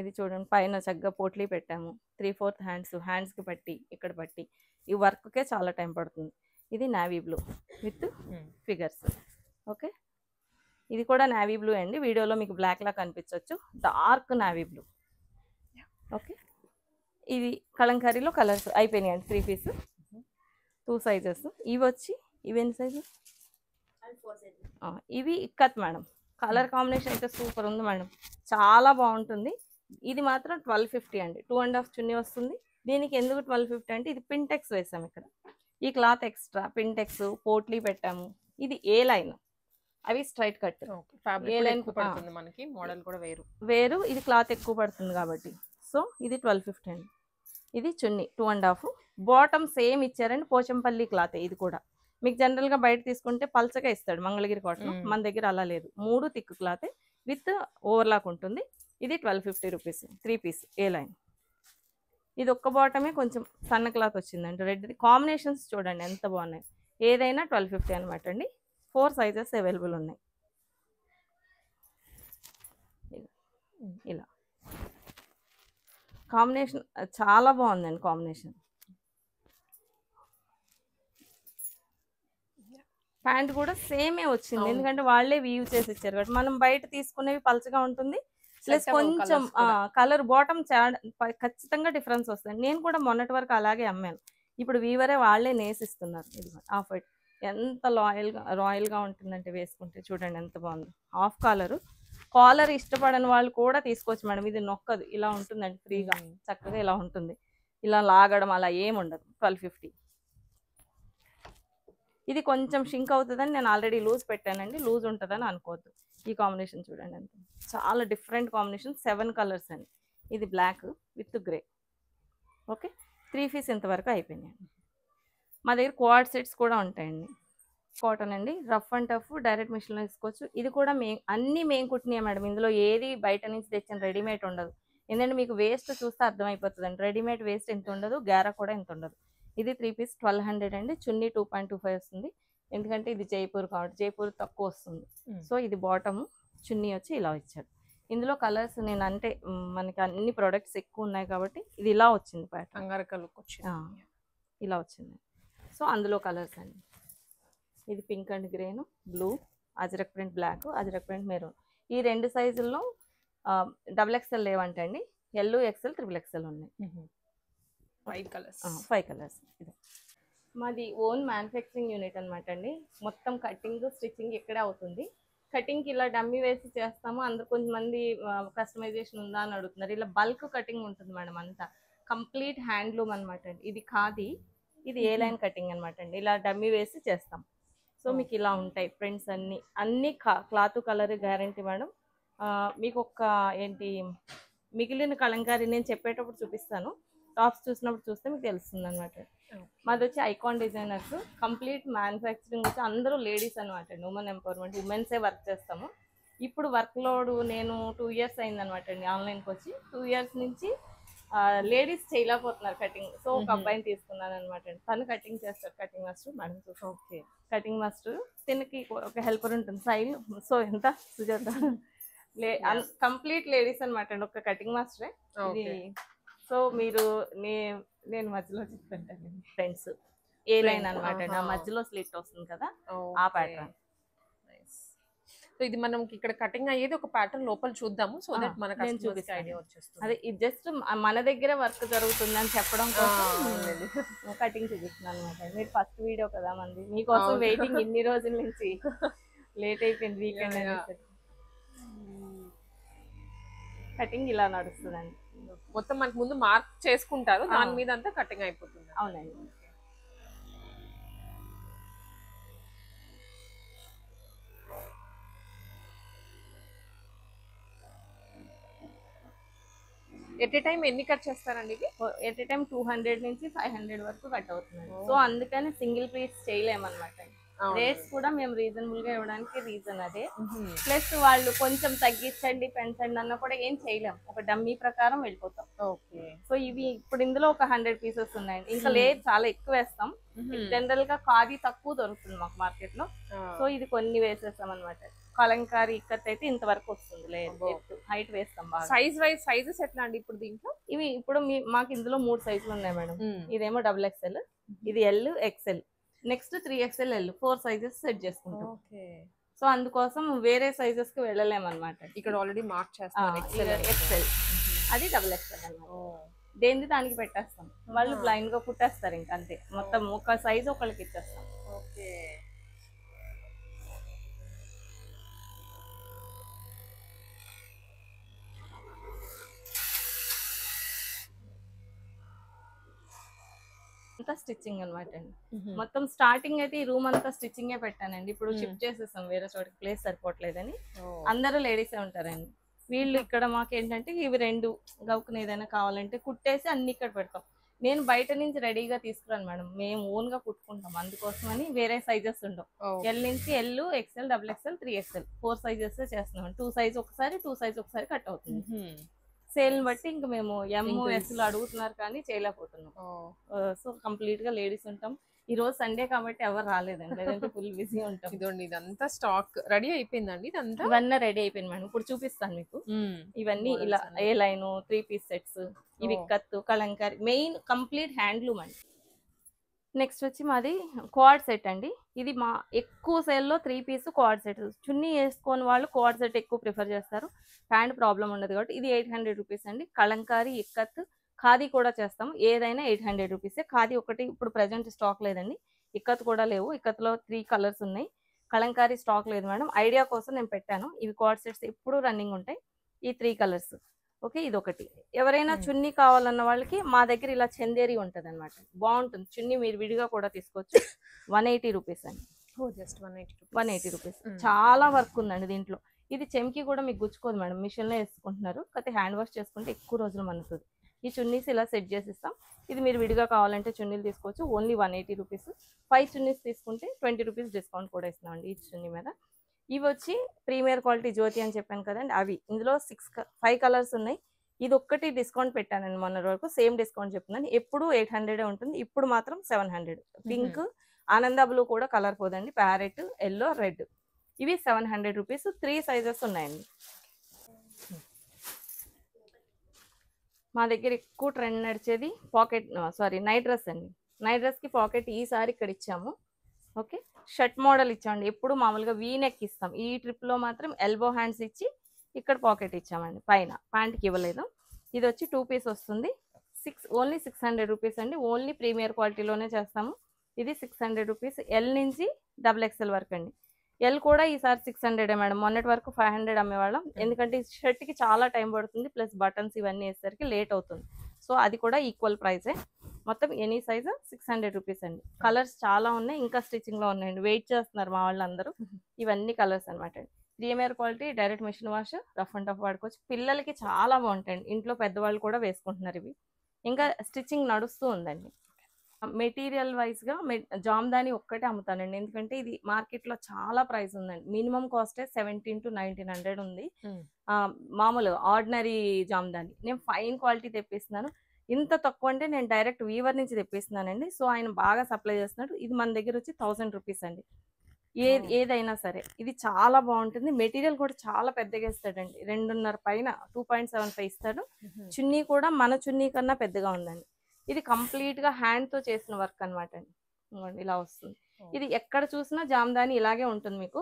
ఇది చూడండి, పైన చక్కగా పోట్లీ పెట్టాము. 3/4 హ్యాండ్స్కి పట్టి, ఇక్కడ పట్టి. ఈ వర్క్కే చాలా టైం పడుతుంది. ఇది navy blue with figures. Okay, ఇది కూడా నావీ బ్లూ అండి. వీడియోలో మీకు బ్లాక్ లా కనిపించవచ్చు, డార్క్ నావీ బ్లూ. ఓకే, ఇది కలంకారీలో కలర్స్ అయిపోయినాయి అండి. 3 పీస్, 2 సైజెస్. ఇవి వచ్చి ఇవెన్ని సైజు? ఇవి ఇక్కత్ మేడం. కలర్ కాంబినేషన్ అయితే సూపర్ ఉంది మేడం, చాలా బాగుంటుంది. ఇది మాత్రం 1250 అండి. 2.5 చున్నీ వస్తుంది. దీనికి ఎందుకు 1250 అంటే ఇది పింటెక్స్ వేసాము ఇక్కడ. ఈ క్లాత్ ఎక్స్ట్రా పింటెక్స్ పోట్లీ పెట్టాము. ఇది ఏ లైన్, అవి స్ట్రైట్ కట్. ఏ లైన్ మనకి మోడల్ కూడా వేరు, ఇది క్లాత్ ఎక్కువ పడుతుంది కాబట్టి. సో ఇది 1250 అండి. ఇది చున్నీ 2.5. బాటమ్ సేమ్ ఇచ్చారండి, పోచంపల్లి క్లాత్. ఇది కూడా మీకు జనరల్గా బయట తీసుకుంటే పల్చగా ఇస్తాడు మంగళగిరి కాటన్, మన దగ్గర అలా లేదు. 3 థిక్ క్లాత్ విత్ ఓవర్లాక్ ఉంటుంది. ఇది 1250 రూపీస్ 3 పీస్ ఏ లైన్. ఇది ఒక్క బాటమే కొంచెం సన్న క్లాత్ వచ్చిందండి. రెడ్ కాంబినేషన్స్ చూడండి ఎంత బాగున్నాయి. ఏదైనా 1250 అనమాట అండి. 4 సైజెస్ అవైలబుల్ ఉన్నాయి. ఇలా కాంబినేషన్ చాలా బాగుందండి. కాంబినేషన్ ప్యాంట్ కూడా సేమే వచ్చింది, ఎందుకంటే వాళ్ళే వీవ్ చేసి ఇచ్చారు కాబట్టి. మనం బయట తీసుకునేవి పల్చగా ఉంటుంది, ప్లస్ కొంచెం కలర్ బాటమ్ ఖచ్చితంగా డిఫరెన్స్ వస్తుంది. నేను కూడా మొన్నటి వరకు అలాగే అమ్మాను. ఇప్పుడు వీవరే వాళ్ళే నేసిస్తున్నారు. ఇది ఆఫ్ వైట్ ఎంత రాయల్గా ఉంటుందంటే వేసుకుంటే చూడండి ఎంత బాగుంది. హాఫ్ కాలర్ ఇష్టపడని వాళ్ళు కూడా తీసుకోవచ్చు మేడం. ఇది నొక్కదు, ఇలా ఉంటుందండి ఫ్రీగా, చక్కగా ఇలా ఉంటుంది. ఇలా లాగడం అలా ఏముండదు. 1250. ఇది కొంచెం షింక్ అవుతుందని నేను ఆల్రెడీ లూజ్ పెట్టానండి, లూజ్ ఉంటుందని అనుకోవద్దు. ఈ కాంబినేషన్ చూడండి అంత చాలా డిఫరెంట్ కాంబినేషన్. 7 కలర్స్ అండి. ఇది black with grey. Okay, 3 piece ఇంతవరకు అయిపోయినాయి. మా దగ్గర క్వాడ్ సెట్స్ కూడా ఉంటాయండి. కాటన్ అండి, రఫ్ అండ్ టఫ్, డైరెక్ట్ మిషన్లో తీసుకోవచ్చు. ఇది కూడా అన్నీ మేము కుట్టినాయి మేడం. ఇందులో ఏది బయట నుంచి తెచ్చిన రెడీమేడ్ ఉండదు. ఎందుకంటే మీకు వేస్ట్ చూస్తే అర్థమైపోతుందండి. రెడీమేడ్ వేస్ట్ ఎంత ఉండదు, గారా కూడా ఎంత ఉండదు. ఇది 3 పీస్ 1200 అండి. చున్నీ 2.25 వస్తుంది, ఎందుకంటే ఇది జైపూర్ కాబట్టి జైపూర్ తక్కువ వస్తుంది. సో ఇది బాటమ్, చున్నీ వచ్చి ఇలా ఇచ్చాడు. ఇందులో కలర్స్ నేను అంటే మనకి అన్ని ప్రొడక్ట్స్ ఎక్కువ ఉన్నాయి కాబట్టి ఇది ఇలా వచ్చింది. ఇలా వచ్చింది. సో అందులో కలర్స్ అండి. ఇది pink and green, blue, Ajrak print black, Ajrak print maroon. ఈ 2 సైజుల్లో XXL లేవంటే అండి. ఎల్, XL, XXL ఉన్నాయి. 5 కలర్స్. ఇది మాది ఓన్ మ్యానుఫ్యాక్చరింగ్ యూనిట్ అనమాట అండి. మొత్తం కటింగ్ స్టిచ్చింగ్ ఇక్కడే అవుతుంది. కటింగ్కి ఇలా డమ్మీ వేసి చేస్తాము. అందరు కొంతమంది కస్టమైజేషన్ ఉందా అని అడుగుతున్నారు. ఇలా బల్క్ కటింగ్ ఉంటుంది మేడం, అంతా కంప్లీట్ హ్యాండ్లూమ్ అనమాట అండి. ఇది ఖాదీ, ఇది ఏ లైన్ కటింగ్ అనమాట అండి. ఇలా డమ్మీ వేసి చేస్తాం. సో మీకు ఇలా ఉంటాయి ప్రింట్స్ అన్నీ క్లాత్ కలర్ గ్యారంటీ మేడం. మీకు ఒక ఏంటి మిగిలిన కలంకారీ నేను చెప్పేటప్పుడు చూపిస్తాను. టాప్స్ చూసినప్పుడు చూస్తే మీకు తెలుస్తుంది అనమాట. మాది వచ్చి ఐకాన్ డిజైనర్స్, కంప్లీట్ మ్యానుఫ్యాక్చరింగ్ వచ్చి అందరూ లేడీస్ అనమాట. ఉమెన్ ఎంపవర్మెంట్, ఉమెన్సే వర్క్ చేస్తాము. ఇప్పుడు వర్క్ లోడ్ నేను 2 ఇయర్స్ అయిందనమాట అండి ఆన్లైన్కి వచ్చి. 2 ఇయర్స్ నుంచి లేడీస్ చేయలేకపోతున్నారు కటింగ్. సో ఒక అబ్బాయిని తీసుకున్నాను అనమాట అండి. తను కటింగ్ చేస్తారు, cutting master madam. Okay, cutting master. తినకి ఒక హెల్పర్ ఉంటుంది సైడ్. సో ఎంత సుజాత కంప్లీట్ లేడీస్ అనమాట అండి, ఒక కటింగ్ మాస్టరే. సో మీరు నేను మధ్యలో చెప్తాను ఫ్రెండ్స్ ఏ లైన్ అనమాట అండి. ఆ మధ్యలో స్లిట్ వస్తుంది కదా, ఆ ప్యాటర్న్. సో ఇది మనం ఇక్కడ కటింగ్ అయ్యేది ఒక ప్యాటర్న్ లోపల చూద్దాము. సో దట్ మనకు ఐడియా వచ్చేస్తుంది. అదే ఇది జస్ట్ మన దగ్గర వర్క్ జరుగుతుంది అని చెప్పడం కోసం కటింగ్ చూపిస్తున్నాను అనమాట. మీరు ఫస్ట్ వీడియో కదా మంది, మీకోసం వెయిటింగ్ ఇన్ని రోజుల నుంచి. లేట్ అయిపోయింది వీకెండ్ అనేది. కటింగ్ ఇలా నడుస్తుందండి. మొత్తం మనకు ముందు మార్క్ చేసుకుంటారు, దాని మీద అంతా కటింగ్ అయిపోతుంది. అవునండి. ఎట్ ఏ టైం ఎన్ని కట్ చేస్తారండి ఇది? ఎట్ ఏ టైం 200 నుంచి 500 వరకు కట్ అవుతుంది. సో అందుకని సింగిల్ పీస్ చేయలేమన్నమాట. రేట్స్ కూడా మేము రీజనబుల్ గా ఇవ్వడానికి రీజన్ అదే. ప్లస్ వాళ్ళు కొంచెం తగ్గించండి పెంచండి అన్న కూడా ఏం చేయలేం, ఒక డమ్మీ ప్రకారం వెళ్ళిపోతాం. ఓకే. సో ఇవి ఇప్పుడు ఇందులో ఒక 100 పీసెస్ ఉన్నాయండి. ఇంకా లేదు, చాలా ఎక్కువ వేస్తాం. జనరల్ గా ఖాదీ తక్కువ దొరుకుతుంది మాకు మార్కెట్ లో. సో ఇది కొన్ని వేసేస్తాం అనమాట. కలంకారీ ఇక్కత్ అయితే ఇంతవరకు వస్తుంది, లేదు హైట్ వేస్తాం. సైజ్ వైజ్ సైజెస్ ఎట్లా అండి ఇప్పుడు దీంట్లో? ఇవి ఇప్పుడు మాకు ఇందులో 3 సైజులు ఉన్నాయి మేడం. ఇదేమో XXL, ఇది L, XL, next 3XL, 4 sizes set చేసుకుంటాం. సో అందుకోసం వేరే సైజెస్ కి వెళ్ళలేమన్నమాట. ఇక్కడ ఆల్రెడీ మార్క్ చేస్తాం XL, అది XXL అన్నమాట. దేనిది దానికి పెట్టేస్తాం. వాళ్ళు బ్లైండ్ గా కుట్టేస్తారు, ఇంకా అంతే. మొత్తం ఒక సైజు ఒకళ్ళకి ఇచ్చేస్తాం. ఓకే. అంతా స్టిచ్చింగ్ అనమాట అండి. మొత్తం స్టార్టింగ్ అయితే ఈ రూమ్ అంతా స్టిచ్చింగే పెట్టానండి. ఇప్పుడు షిఫ్ట్ చేసేసాం వేరే చోటికి, ప్లేస్ సరిపోవట్లేదని. అందరూ లేడీసే ఉంటారండి. వీళ్ళు ఇక్కడ మాకేంటంటే ఇవి 2 గౌకుని ఏదైనా కావాలంటే కుట్టేసి అన్ని ఇక్కడ పెడతాం. నేను బయట నుంచి రెడీగా తీసుకురాను మేడం, మేము ఓన్ గా కుట్టుకుంటాం. అందుకోసమని వేరే సైజెస్ ఉండవు. ఎల్ నుంచి L, XL, XXL, 3XL 4 sizes చేస్తున్నాం. 2 సైజ్ ఒకసారి 2 సైజ్ ఒకసారి కట్ అవుతుంది. సేల్ బట్టి ఇంకా మేము MS అడుగుతున్నారు కానీ చేయలేకపోతున్నాం. సో కంప్లీట్ గా లేడీస్ ఉంటాం. ఈ రోజు సండే కాబట్టి ఎవరు రాలేదండి, లేదంటే ఫుల్ బిజీ ఉంటాం. ఇదండి ఇదంతా స్టాక్ రెడీ అయిపోయిందండి. ఇదంతా ఇవన్నీ రెడీ అయిపోయింది మేడం. ఇప్పుడు చూపిస్తాను మీకు. ఇవన్నీ ఇలా ఏ లైన్ 3 పీస్ సెట్స్, ఇవి కత్తు, కలంకారీ, మెయిన్ కంప్లీట్ హ్యాండ్లూమ్ అండి. నెక్స్ట్ వచ్చి మాది క్వాడ్ సెట్ అండి. ఇది మా ఎక్కువ సేల్లో 3 పీస్ క్వాడ్ సెట్. చున్నీ వేసుకొని వాళ్ళు క్వాడ్ సెట్ ఎక్కువ ప్రిఫర్ చేస్తారు, హ్యాండ్ ప్రాబ్లం ఉండదు కాబట్టి. ఇది 800 రూపీస్ అండి. కలంకారీ, ఇక్కత్, ఖాదీ కూడా చేస్తాం. ఏదైనా 800 రూపీసే. ఖాదీ ఒకటి ఇప్పుడు ప్రజెంట్ స్టాక్ లేదండి. ఇక్కత్ కూడా లేవు. ఇక్కత్లో 3 కలర్స్ ఉన్నాయి. కలంకారీ స్టాక్ లేదు మేడం, ఐడియా కోసం నేను పెట్టాను. ఇవి క్వాడ్ సెట్స్ ఎప్పుడు రన్నింగ్ ఉంటాయి. ఈ 3 కలర్స్ ఓకే. ఇది ఒకటి. ఎవరైనా చున్నీ కావాలన్న వాళ్ళకి మా దగ్గర ఇలా చందేరి ఉంటుంది అనమాట, బాగుంటుంది చున్నీ. మీరు విడిగా కూడా తీసుకోవచ్చు. 180 రూపీస్ అండి. Just 180 rupees. చాలా వర్క్ ఉందండి దీంట్లో. ఇది చెమ్కి కూడా మీకు గుచ్చుకోదు మేడం, మిషన్లో వేసుకుంటున్నారు. కాకపోతే హ్యాండ్ వాష్ చేసుకుంటే ఎక్కువ రోజులు మన్నుతుంది. ఈ చున్నీస్ ఇలా సెట్ చేసి ఇస్తాం. ఇది మీరు విడిగా కావాలంటే చున్నీలు తీసుకోవచ్చు. Only 180 rupees. 5 చున్నీస్ తీసుకుంటే 20 రూపీస్ డిస్కౌంట్ కూడా ఇస్తున్నామండి ఈ చున్నీ మీద. ఇవి వచ్చి ప్రీమియర్ క్వాలిటీ జ్యోతి అని చెప్పాను కదండి, అవి. ఇందులో 5 కలర్స్ ఉన్నాయి. ఇది ఒక్కటి డిస్కౌంట్ పెట్టానండి మొన్న వరకు, సేమ్ డిస్కౌంట్ చెప్తున్నాను. ఎప్పుడు 800 ఉంటుంది, ఇప్పుడు మాత్రం 700. పింక్, ఆనంద బ్లూ కూడా కలర్ పోదండి, ప్యారెట్, ఎల్లో, రెడ్. ఇవి 700 రూపీస్. 3 సైజెస్ ఉన్నాయండి. మా దగ్గర ఎక్కువ ట్రెండ్ నడిచేది పాకెట్, నైట్ డ్రెస్ అండి. నైట్ డ్రెస్కి పాకెట్ ఈసారి ఇక్కడ ఇచ్చాము. ఓకే, షర్ట్ మోడల్ ఇచ్చామండి. ఎప్పుడు మామూలుగా వీ నెక్ ఇస్తాం, ఈ ట్రిప్లో మాత్రం ఎల్బో హ్యాండ్స్ ఇచ్చి ఇక్కడ పాకెట్ ఇచ్చామండి. పైన ప్యాంట్కి ఇవ్వలేదు. ఇది వచ్చి 2 పీస్ వస్తుంది. ఓన్లీ 600 రూపీస్ అండి. ఓన్లీ ప్రీమియర్ క్వాలిటీలోనే చేస్తాము. ఇది 600 రూపీస్. ఎల్ నుంచి XXL వరకు అండి. ఎల్ కూడా ఈసారి 600 మేడం. మొన్నటి వరకు 500 అమ్మేవాళ్ళం, ఎందుకంటే ఈ షర్ట్కి చాలా టైం పడుతుంది, ప్లస్ బటన్స్ ఇవన్నీ వేసేసరికి లేట్ అవుతుంది. సో అది కూడా ఈక్వల్ ప్రైజే. మొత్తం ఎనీ సైజ్ 600 రూపీస్ అండి. కలర్స్ చాలా ఉన్నాయి, ఇంకా స్టిచ్చింగ్లో ఉన్నాయండి. వెయిట్ చేస్తున్నారు మా వాళ్ళందరూ. ఇవన్నీ కలర్స్ అనమాట అండి. Premier quality, direct machine wash, rough and tough వాడుకోవచ్చు. పిల్లలకి చాలా బాగుంటాయండి, ఇంట్లో పెద్దవాళ్ళు కూడా వేసుకుంటున్నారు ఇవి. ఇంకా స్టిచ్చింగ్ నడుస్తూ ఉందండి. మెటీరియల్ వైజ్గా జామ్దాని ఒక్కటే అమ్ముతానండి, ఎందుకంటే ఇది మార్కెట్లో చాలా ప్రైస్ ఉందండి. మినిమం కాస్టే 1700 to 1900 ఉంది. మామూలు ఆర్డినరీ జామ్దాని నేను ఫైన్ క్వాలిటీ తెప్పిస్తున్నాను. ఇంత తక్కువ అంటే నేను డైరెక్ట్ వీవర్ నుంచి తెప్పిస్తున్నానండి. సో ఆయన బాగా సప్లై చేస్తున్నాడు. ఇది మన దగ్గర వచ్చి 1000 రూపీస్ అండి. ఏదైనా సరే ఇది చాలా బాగుంటుంది. మెటీరియల్ కూడా చాలా పెద్దగా ఇస్తాడండి, 2.5 పైన 2.75 ఇస్తాడు. చున్నీ కూడా మన చున్నీ కన్నా పెద్దగా ఉందండి. ఇది కంప్లీట్గా హ్యాండ్తో చేసిన వర్క్ అనమాట అండి. ఇలా వస్తుంది. ఇది ఎక్కడ చూసినా జామ్దాని ఇలాగే ఉంటుంది. మీకు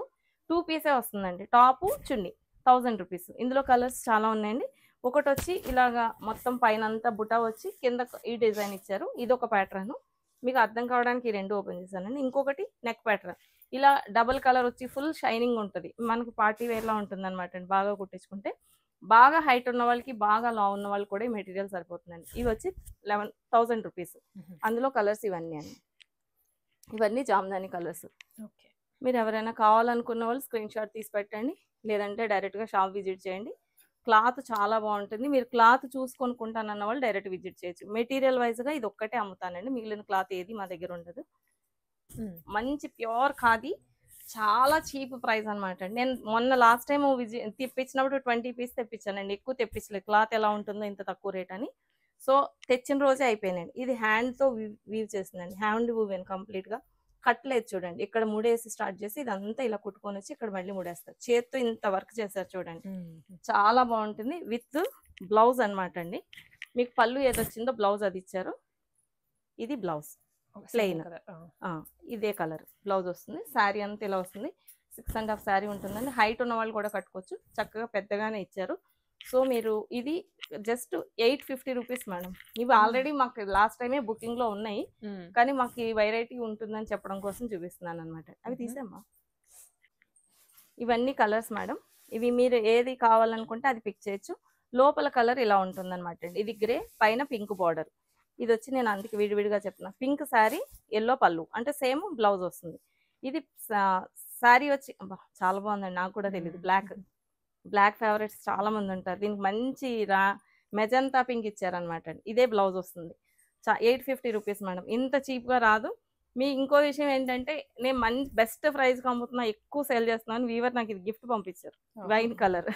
2 పీసే వస్తుందండి, టాపు చున్నీ. 1000 రూపీస్. ఇందులో కలర్స్ చాలా ఉన్నాయండి. ఒకటి వచ్చి ఇలాగా మొత్తం పైన అంతా బుటా వచ్చి కింద ఈ డిజైన్ ఇచ్చారు. ఇది ఒక ప్యాటర్న్, మీకు అర్థం కావడానికి ఈ 2 ఓపెన్ చేశానండి. ఇంకొకటి నెక్ ప్యాటర్న్, ఇలా డబుల్ కలర్ వచ్చి ఫుల్ షైనింగ్ ఉంటుంది. మనకు పార్టీ వేర్లా ఉంటుంది అనమాట అండి. బాగా కుట్టించుకుంటే బాగా హైట్ ఉన్న వాళ్ళకి, బాగా లా ఉన్న వాళ్ళు కూడా ఈ మెటీరియల్ సరిపోతుందండి. ఇవి వచ్చి 11,000 రూపీస్. అందులో కలర్స్ ఇవన్నీ అండి. ఇవన్నీ జామ్దాని కలర్స్. ఓకే, మీరు ఎవరైనా కావాలనుకున్న వాళ్ళు స్క్రీన్ షాట్ తీసి పెట్టండి, లేదంటే డైరెక్ట్గా షాప్ విజిట్ చేయండి. క్లాత్ చాలా బాగుంటుంది. మీరు క్లాత్ చూసుకొనుకుంటానన్న వాళ్ళు డైరెక్ట్ విజిట్ చేయొచ్చు. మెటీరియల్ వైజ్గా ఇది ఒక్కటే అమ్ముతానండి, మిగిలిన క్లాత్ ఏది మా దగ్గర ఉండదు. మంచి ప్యూర్ ఖాదీ, చాలా చీప్ ప్రైస్ అనమాట అండి. నేను మొన్న లాస్ట్ టైం తెప్పించినప్పుడు 20 పీస్ తెప్పించానండి, ఎక్కువ తెప్పించలేదు. క్లాత్ ఎలా ఉంటుందో ఇంత తక్కువ రేట్ అని. సో తెచ్చిన రోజే అయిపోయినాయండి. ఇది హ్యాండ్తో వీవ్ చేసిందండి, హ్యాండ్ వీవ్ కంప్లీట్గా. కట్లేదు చూడండి, ఇక్కడ ముడేసి స్టార్ట్ చేసి ఇదంతా ఇలా కుట్టుకొని వచ్చి ఇక్కడ మళ్ళీ ముడేస్తారు. చేత్తో ఇంత వర్క్ చేశారు చూడండి, చాలా బాగుంటుంది. విత్ బ్లౌజ్ అనమాట అండి. మీకు పళ్ళు ఏదొచ్చిందో బ్లౌజ్ అది ఇచ్చారు. ఇది బ్లౌజ్ ప్లెయిన్, ఇదే కలర్ బ్లౌజ్ వస్తుంది. శారీ అంతా ఇలా వస్తుంది. 6.5 శారీ ఉంటుందండి. హైట్ ఉన్న వాళ్ళు కూడా కట్టుకోవచ్చు, చక్కగా పెద్దగానే ఇచ్చారు. సో మీరు ఇది జస్ట్ 850 రూపీస్ మేడం. ఇవి ఆల్రెడీ మాకు లాస్ట్ టైమే బుకింగ్లో ఉన్నాయి, కానీ మాకు ఈ వెరైటీ ఉంటుందని చెప్పడం కోసం చూపిస్తున్నాను అనమాట. అవి తీసేమ్మా. ఇవన్నీ కలర్స్ మేడం. ఇవి మీరు ఏది కావాలనుకుంటే అది పిక్ చేయొచ్చు. లోపల కలర్ ఇలా ఉంటుంది అనమాట అండి. ఇది గ్రే, పైన పింక్ బార్డర్. ఇది వచ్చి నేను అందుకే విడివిడిగా చెప్తున్నా. పింక్ శారీ, ఎల్లో పళ్ళు, అంటే సేమ్ బ్లౌజ్ వస్తుంది. ఇది శారీ వచ్చి చాలా బాగుందండి, నాకు కూడా తెలియదు. బ్లాక్ ఫేవరెట్స్ చాలా మంది ఉంటారు. దీనికి మంచి మెజంతా పింక్ ఇచ్చారనమాట అండి. ఇదే బ్లౌజ్ వస్తుంది. 850 రూపీస్ మేడం, ఇంత చీప్గా రాదు. మీ ఇంకో విషయం ఏంటంటే, నేను బెస్ట్ ప్రైస్కి అమ్ముతున్నా, ఎక్కువ సేల్ చేస్తున్నాను. వీవర్ నాకు ఇది గిఫ్ట్ పంపించారు, వైన్ కలర్.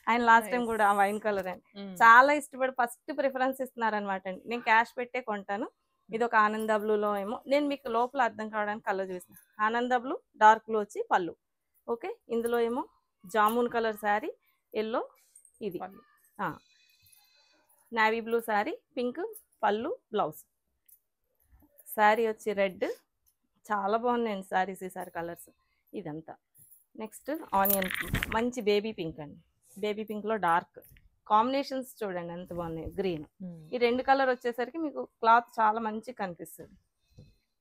ఆయన లాస్ట్ టైం కూడా ఆ వైన్ కలర్ అండి చాలా ఇష్టపడి ఫస్ట్ ప్రిఫరెన్స్ ఇస్తున్నారనమాట అండి. నేను క్యాష్ పెట్టే కొంటాను. ఇది ఒక ఆనంద బ్లూలో ఏమో, నేను మీకు లోపల అర్థం కావడానికి కలర్ చూసిన ఆనంద బ్లూ, డార్క్ బ్లూ వచ్చి పళ్ళు. ఓకే, ఇందులో ఏమో జామున్ కలర్ శారీ, ఎల్లో, ఇది నావీ బ్లూ శారీ, పింక్ పళ్ళు, బ్లౌజ్. శారీ వచ్చి రెడ్, చాలా బాగున్నాయండి శారీస్ ఈసారి కలర్స్ ఇదంతా. నెక్స్ట్ ఆనియన్, మంచి బేబీ పింక్ అండి. బేబీ పింక్లో డార్క్ కాంబినేషన్స్ చూడండి ఎంత బాగున్నాయి. గ్రీన్, ఈ రెండు కలర్ వచ్చేసరికి మీకు క్లాత్ చాలా మంచి కనిపిస్తుంది.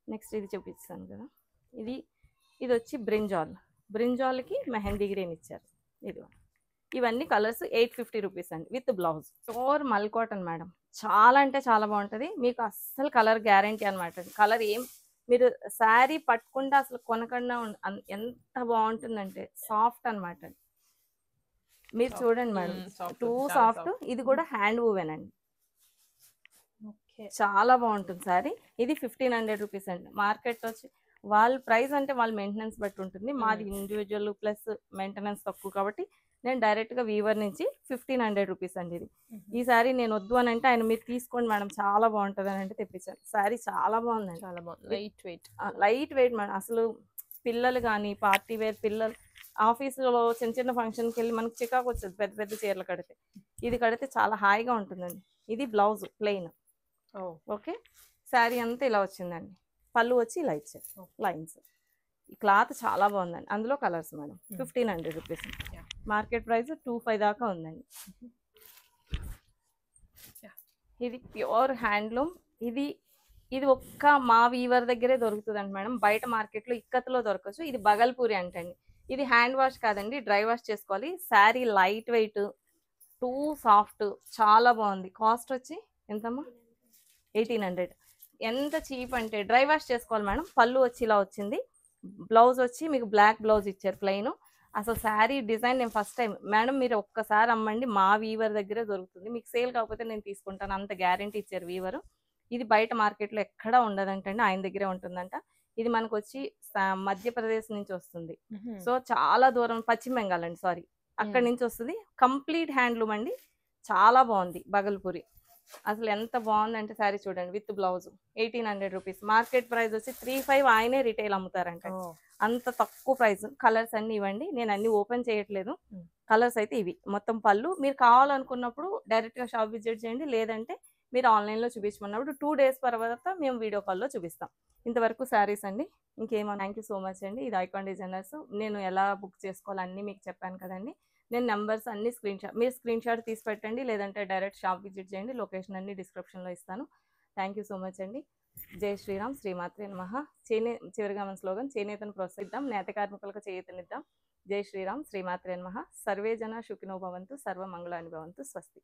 నెక్స్ట్ ఇది చూపిస్తాను కదా, ఇది వచ్చి బ్రింజాల్కి మెహందీ గ్రీన్ ఇచ్చారు. ఇవన్నీ కలర్స్ 850 రూపీస్ అండి విత్ బ్లౌజ్. ప్యూర్ మల్ కాటన్ మేడం, చాలా అంటే చాలా బాగుంటుంది. మీకు అస్సలు కలర్ గ్యారంటీ అనమాట. కలర్ ఏం మీరు శారీ పట్టుకుంటే అసలు కొనకుండా ఎంత బాగుంటుందంటే సాఫ్ట్ అనమాట. మీరు చూడండి మేడం, టూ సాఫ్ట్. ఇది కూడా హ్యాండ్ వూవెన్ అండి, చాలా బాగుంటుంది శారీ. ఇది 1500 రూపీస్ అండి. మార్కెట్ వచ్చి వాళ్ళ ప్రైస్ అంటే వాళ్ళ మెయింటెనెన్స్ బట్టి ఉంటుంది. మాది ఇండివిజువల్ ప్లస్ మెయింటెనెన్స్ తక్కువ కాబట్టి నేను డైరెక్ట్గా వీవర్ నుంచి 1500 రూపీస్ అండి. ఈ శారీ నేను వద్దు అని అంటే ఆయన మీరు తీసుకోండి మేడం చాలా బాగుంటుంది అని అంటే తెప్పించాను. శారీ చాలా బాగుందండి, చాలా బాగుంది. Light weight madam. అసలు పిల్లలు కానీ పార్టీ వేర్, పిల్లలు ఆఫీసులో చిన్న చిన్న ఫంక్షన్కి వెళ్ళి మనకి చికాకు వచ్చేది పెద్ద పెద్ద చీరలు కడితే. ఇది కడితే చాలా హాయిగా ఉంటుందండి. ఇది బ్లౌజ్ ప్లెయిన్. ఓకే, శారీ అంతా ఇలా వచ్చిందండి. పళ్ళు వచ్చి ఇలా ఇచ్చారు లైన్స్. ఈ క్లాత్ చాలా బాగుందండి. అందులో colours madam 1500 rupees. Market price 25 దాకా ఉందండి. ఇది ప్యూర్ హ్యాండ్లూమ్. ఇది ఒక్క మా వీవర్ దగ్గరే దొరుకుతుందండి మేడం. బయట మార్కెట్లో ఇక్కత్లో దొరకచ్చు. ఇది బగల్పూరి అంటండి. ఇది హ్యాండ్ వాష్ కాదండి, డ్రై వాష్ చేసుకోవాలి. Sari light weight, two soft, చాలా బాగుంది. కాస్ట్ వచ్చి ఎంతమ్మా? 1800. ఎంత చీప్ అంటే డ్రై వాష్ చేసుకోవాలి మేడం. పళ్ళు వచ్చి ఇలా వచ్చింది. బ్లౌజ్ వచ్చి మీకు బ్లాక్ బ్లౌజ్ ఇచ్చారు ప్లెయిన్. అసలు శారీ డిజైన్ నేను ఫస్ట్ టైం మేడం, మీరు ఒక్కసారి అమ్మండి, మా వీవర్ దగ్గరే దొరుకుతుంది. మీకు సేల్ కాకపోతే నేను తీసుకుంటాను, అంత గ్యారంటీ ఇచ్చారు వీవరు. ఇది బయట మార్కెట్లో ఎక్కడా ఉండదంటండి, ఆయన దగ్గరే ఉంటుందంట. ఇది మనకు వచ్చి మధ్యప్రదేశ్ నుంచి వస్తుంది. సో చాలా దూరం, పశ్చిమ బెంగాల్ అండి, సారీ, అక్కడి నుంచి వస్తుంది. కంప్లీట్ హ్యాండ్లూమ్ అండి, చాలా బాగుంది. బగల్పూరి అసలు ఎంత బాగుందంటే శారీ చూడండి with blouse 1800 rupees. Market price వచ్చి 3500. ఆయనే రిటైల్ అమ్ముతారంట, అంత తక్కువ ప్రైస్. కలర్స్ అన్ని ఇవ్వండి, నేను అన్ని ఓపెన్ చేయట్లేదు. కలర్స్ అయితే ఇవి మొత్తం. పళ్ళు మీరు కావాలనుకున్నప్పుడు డైరెక్ట్గా షాప్ విజిట్ చేయండి, లేదంటే మీరు ఆన్లైన్లో చూపించమన్నప్పుడు 2 days తర్వాత మేము వీడియో కాల్లో చూపిస్తాం. ఇంతవరకు శారీస్ అండి. ఇంకేమో థ్యాంక్ యూ సో మచ్ అండి. ఇది ఐకాన్ డిజైనర్స్. నేను ఎలా బుక్ చేసుకోవాలి అన్నీ మీకు చెప్పాను కదండి. నేను నెంబర్స్ అన్ని మీరు స్క్రీన్ షాట్ తీసి పెట్టండి, లేదంటే డైరెక్ట్ షాప్ విజిట్ చేయండి. లొకేషన్ అన్ని డిస్క్రిప్షన్లో ఇస్తాను. థ్యాంక్ యూ సో మచ్ అండి. జై శ్రీరామ్, శ్రీమాత్రే నమః. చివరిగా మన స్లోగన్, చేనేతను ప్రోత్సహిద్దాం, నేత కార్మికులకు చేయూతనిద్దాం. జై శ్రీరామ్, శ్రీమాత్రే నమః. సర్వే జన సుఖినో భవంతు, సర్వ మంగళాని భవంతు. స్వస్తి.